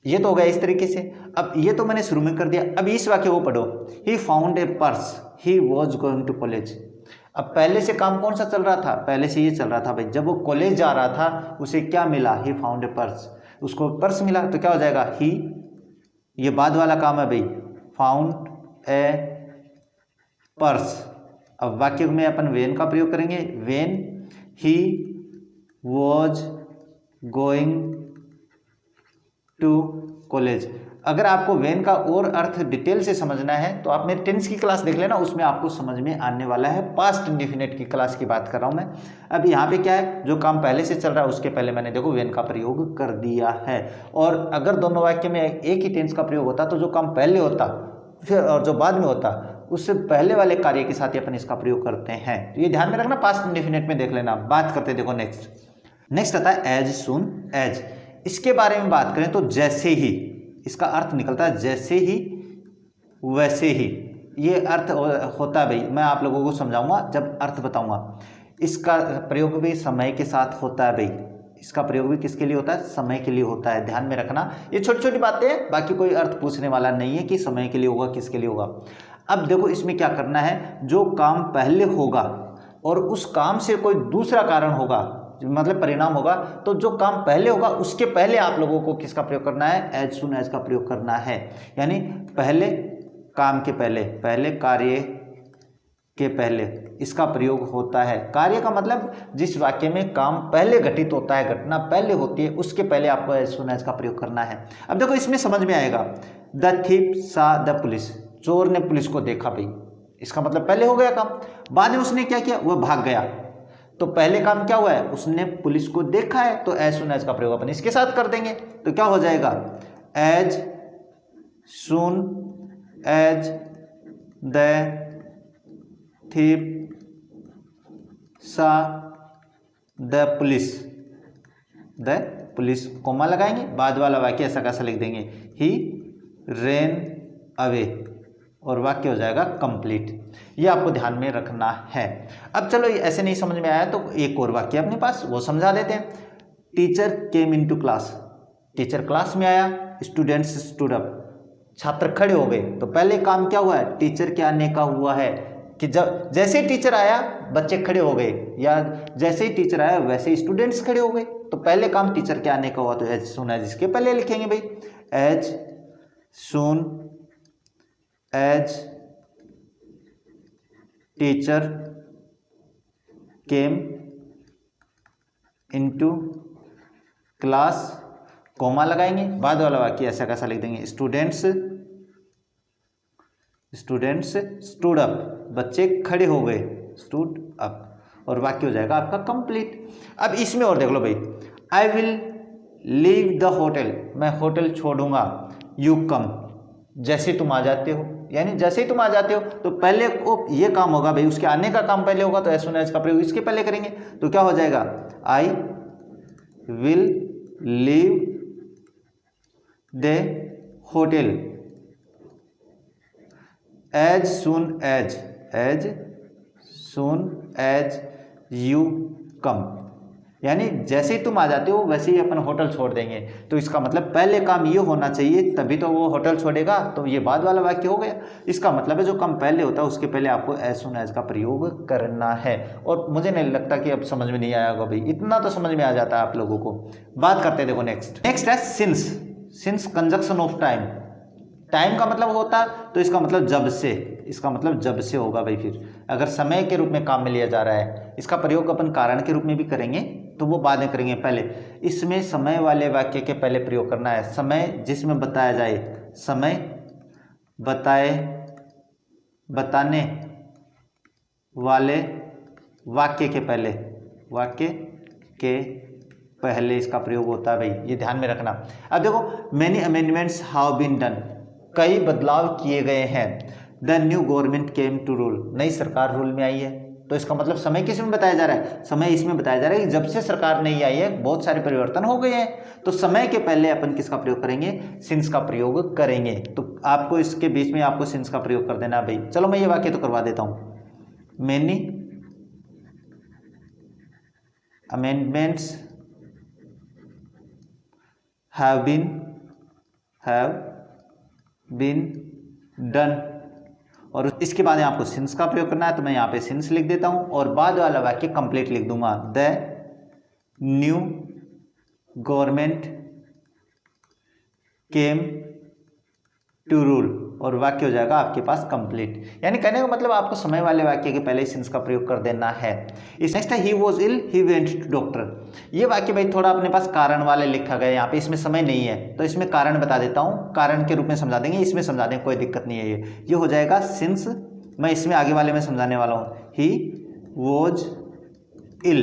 ये तो हो गया इस तरीके से। अब ये तो मैंने शुरू में कर दिया, अब इस वाक्य को पढ़ो, he found a purse he was going to college. अब पहले से काम कौन सा चल रहा था, पहले से ये चल रहा था भाई, जब वो कॉलेज जा रहा था उसे क्या मिला, ही फाउंड ए पर्स। उसको पर्स मिला तो क्या हो जाएगा ही, ये बाद वाला काम है भाई, फाउंड ए पर्स। अब वाक्य में अपन वेन का प्रयोग करेंगे, when he was going to college. अगर आपको वेन का और अर्थ डिटेल से समझना है तो आप मेरे टेंस की क्लास देख लेना, उसमें आपको समझ में आने वाला है। पास्ट इंडेफिनिट की क्लास की बात कर रहा हूं मैं। अब यहाँ पे क्या है, जो काम पहले से चल रहा है उसके पहले मैंने देखो वेन का प्रयोग कर दिया है। और अगर दोनों वाक्य में एक ही टेंस का प्रयोग होता तो जो काम पहले होता फिर और जो बाद में होता उससे पहले वाले कार्य के साथ ही अपन इसका प्रयोग करते हैं। तो ये ध्यान में रखना, पास्ट इंडेफिनिट में देख लेना। बात करते देखो नेक्स्ट आता है एज सून एज। इसके बारे में बात करें तो जैसे ही, इसका अर्थ निकलता है जैसे ही वैसे ही। ये अर्थ होता है भाई, मैं आप लोगों को समझाऊंगा जब अर्थ बताऊंगा। इसका प्रयोग भी समय के साथ होता है भाई, इसका प्रयोग भी किसके लिए होता है, समय के लिए होता है। ध्यान में रखना, ये छोटी छोटी बातें हैं, बाकी कोई अर्थ पूछने वाला नहीं है कि समय के लिए होगा किसके लिए होगा। अब देखो इसमें क्या करना है, जो काम पहले होगा और उस काम से कोई दूसरा कारण होगा, मतलब परिणाम होगा, तो जो काम पहले होगा उसके पहले आप लोगों को किसका प्रयोग करना है, एज सून एज का प्रयोग करना है। यानी पहले काम के पहले, पहले कार्य के पहले इसका प्रयोग होता है। कार्य का मतलब जिस वाक्य में काम पहले घटित होता है, घटना पहले होती है, उसके पहले आपको एज सून एज का प्रयोग करना है। अब देखो इसमें समझ में आएगा, the thief saw the police, चोर ने पुलिस को देखा भाई, इसका मतलब पहले हो गया काम। बाद में उसने क्या किया, वह भाग गया, तो पहले काम क्या हुआ है, उसने पुलिस को देखा है, तो एज सून एज का प्रयोग अपन इसके साथ कर देंगे। तो क्या हो जाएगा, as soon as the thief saw the police, comma लगाएंगे, बाद वाला वाक्य ऐसा कैसा लिख देंगे, ही रेन अवे, और वाक्य हो जाएगा कंप्लीट। ये आपको ध्यान में रखना है। अब चलो ये ऐसे नहीं समझ में आया तो एक और वाक्य अपने पास, वो समझा देते हैं। Teacher came into class, teacher class में आया, स्टूडेंट्स स्टूड अप, छात्र खड़े हो गए। तो पहले काम क्या हुआ है, टीचर के आने का हुआ है कि जब जैसे ही टीचर आया बच्चे खड़े हो गए, या जैसे ही टीचर आया वैसे ही स्टूडेंट्स खड़े हो गए। तो पहले काम टीचर के आने का हुआ, तो एज सून एज इसके पहले लिखेंगे भाई, as soon as teacher came into class, comma लगाएंगे, बाद वाला वाक्य ऐसा कैसा लिख देंगे, स्टूडेंट्स स्टूड अप, बच्चे खड़े हो गए, स्टूड अप, और वाक्य हो जाएगा आपका कंप्लीट। अब इसमें और देख लो भाई, आई विल लीव द होटल, मैं होटल छोड़ूंगा, यू कम, जैसे तुम आ जाते हो, यानी जैसे ही तुम आ जाते हो तो पहले को ये काम होगा भाई, उसके आने का काम पहले होगा, तो एज सून एज का प्रयोग इसके पहले करेंगे। तो क्या हो जाएगा, I will leave the hotel as soon as you come, यानी जैसे ही तुम आ जाते हो वैसे ही अपन होटल छोड़ देंगे। तो इसका मतलब पहले काम ये होना चाहिए तभी तो वो होटल छोड़ेगा, तो ये बाद वाला वाक्य हो गया। इसका मतलब है जो काम पहले होता है उसके पहले आपको एज सून एज का प्रयोग करना है। और मुझे नहीं लगता कि अब समझ में नहीं आया होगा भाई, इतना तो समझ में आ जाता है आप लोगों को। बात करते हैं देखो नेक्स्ट है सिंस कंजक्शन ऑफ टाइम का मतलब होता है, तो इसका मतलब जब से, इसका मतलब जब से होगा भाई। फिर अगर समय के रूप में काम में लिया जा रहा है, इसका प्रयोग अपन कारण के रूप में भी करेंगे, तो वो बाद में करेंगे। पहले इसमें समय वाले वाक्य के पहले प्रयोग करना है, समय जिसमें बताया जाए, समय बताने वाले वाक्य के पहले इसका प्रयोग होता है भाई, ये ध्यान में रखना। अब देखो, many amendments have been done, कई बदलाव किए गए हैं। The new government came to rule, नई सरकार रूल में आई है। तो इसका मतलब समय किस में बताया जा रहा है, समय इसमें बताया जा रहा है कि जब से सरकार नई आई है बहुत सारे परिवर्तन हो गए हैं। तो समय के पहले अपन किसका प्रयोग करेंगे, सिंस का प्रयोग करेंगे। तो आपको इसके बीच में आपको सिंस का प्रयोग कर देना भाई। चलो मैं ये वाक्य तो करवा देता हूं, many amendments have been done, और इसके बाद आपको सिंस का प्रयोग करना है, तो मैं यहाँ पे सिंस लिख देता हूँ और बाद वाला वाक्य कंप्लीट लिख दूंगा। The new government came to rule, और वाक्य हो जाएगा आपके पास कंप्लीट। यानी कहने का मतलब आपको समय वाले वाक्य के पहले सिंस का प्रयोग कर देना है। इस नेक्स्ट है he was ill he went to doctor. ये वाक्य भाई थोड़ा अपने पास कारण वाले लिखा गया, यहाँ पे इसमें समय नहीं है तो इसमें कारण बता देता हूँ, कारण के रूप में समझा देंगे, इसमें समझा देंगे, कोई दिक्कत नहीं है। ये हो जाएगा सिंस, मैं इसमें आगे वाले में समझाने वाला हूँ। He was ill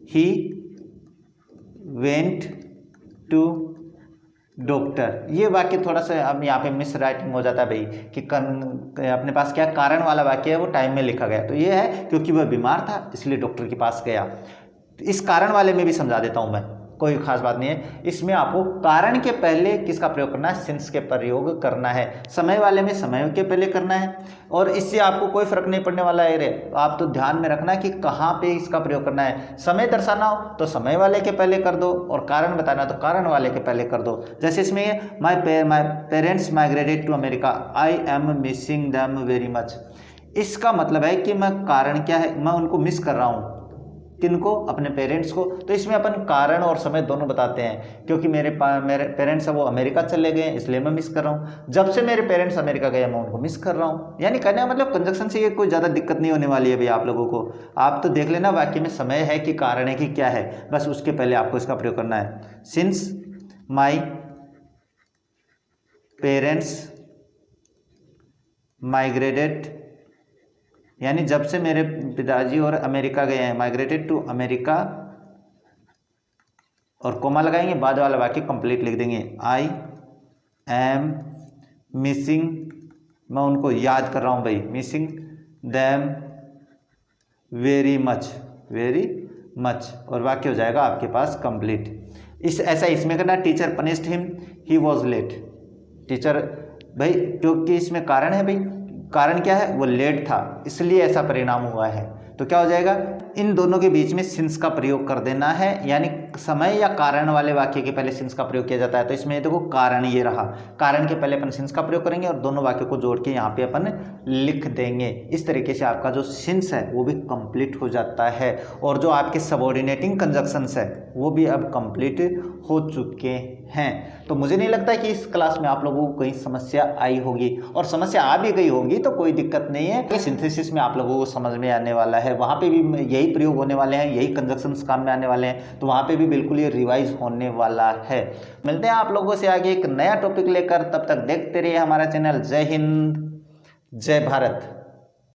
he went to doctor. ये वाक्य थोड़ा सा अब यहाँ पे मिस राइटिंग हो जाता है भाई कि अपने पास क्या कारण वाला वाक्य है वो टाइम में लिखा गया, तो ये है क्योंकि वह बीमार था इसलिए डॉक्टर के पास गया। तो इस कारण वाले में भी समझा देता हूँ मैं, कोई खास बात नहीं है। इसमें आपको कारण के पहले किसका प्रयोग करना है, सिंस के प्रयोग करना है। समय वाले में समय के पहले करना है, और इससे आपको कोई फर्क नहीं पड़ने वाला है रे। आप तो ध्यान में रखना कि कहाँ पे इसका प्रयोग करना है। समय दर्शाना हो तो समय वाले के पहले कर दो, और कारण बताना तो कारण वाले के पहले कर दो। जैसे इसमें my parents migrated to America, I am missing them very much. इसका मतलब है कि मैं कारण क्या है, मैं उनको मिस कर रहा हूँ। किनको, अपने पेरेंट्स को। तो इसमें अपन कारण और समय दोनों बताते हैं, क्योंकि मेरे पेरेंट्स है वो अमेरिका चले गए इसलिए मैं मिस कर रहा हूँ। जब से मेरे पेरेंट्स अमेरिका गए मैं उनको मिस कर रहा हूँ। यानी कहने का मतलब कंजक्शन से ये कोई ज़्यादा दिक्कत नहीं होने वाली है भैया आप लोगों को। आप तो देख लेना वाक्य में समय है कि कारण है कि क्या है, बस उसके पहले आपको इसका प्रयोग करना है। सिंस माई पेरेंट्स माइग्रेटेड, यानी जब से मेरे पिताजी और अमेरिका गए हैं, माइग्रेटेड टू अमेरिका, और कोमा लगाएंगे, बाद वाला वाक्य कंप्लीट लिख देंगे। आई एम मिसिंग, मैं उनको याद कर रहा हूँ भाई, missing them very much, very much, और वाक्य हो जाएगा आपके पास कंप्लीट। ऐसा इसमें करना, teacher punished him he was late. Teacher भाई क्योंकि इसमें कारण है भाई, कारण क्या है, वो लेट था इसलिए ऐसा परिणाम हुआ है। तो क्या हो जाएगा, इन दोनों के बीच में सिंस का प्रयोग कर देना है। यानी समय या कारण वाले वाक्य के पहले सिंस का प्रयोग किया जाता है। तो इसमें देखो कारण ये रहा, कारण के पहले अपन सिंस का प्रयोग करेंगे और दोनों वाक्यों को जोड़ के यहाँ पे अपन लिख देंगे। इस तरीके से आपका जो सिंस है वो भी कंप्लीट हो जाता है, और जो आपके सबऑर्डिनेटिंग कंजक्शंस है वो भी अब कंप्लीट हो चुके हैं। तो मुझे नहीं लगता कि इस क्लास में आप लोगों को कोई समस्या आई होगी, और समस्या आ भी गई होगी तो कोई दिक्कत नहीं है। तो सिंथेसिस में आप लोगों को समझ में आने वाला है, वहाँ पे भी यही प्रयोग होने वाले हैं, यही कंजक्शंस काम में आने वाले हैं, तो वहाँ पे भी बिल्कुल ये रिवाइज होने वाला है। मिलते हैं आप लोगों से आगे एक नया टॉपिक लेकर, तब तक देखते रहिए हमारा चैनल। जय हिंद, जय भारत।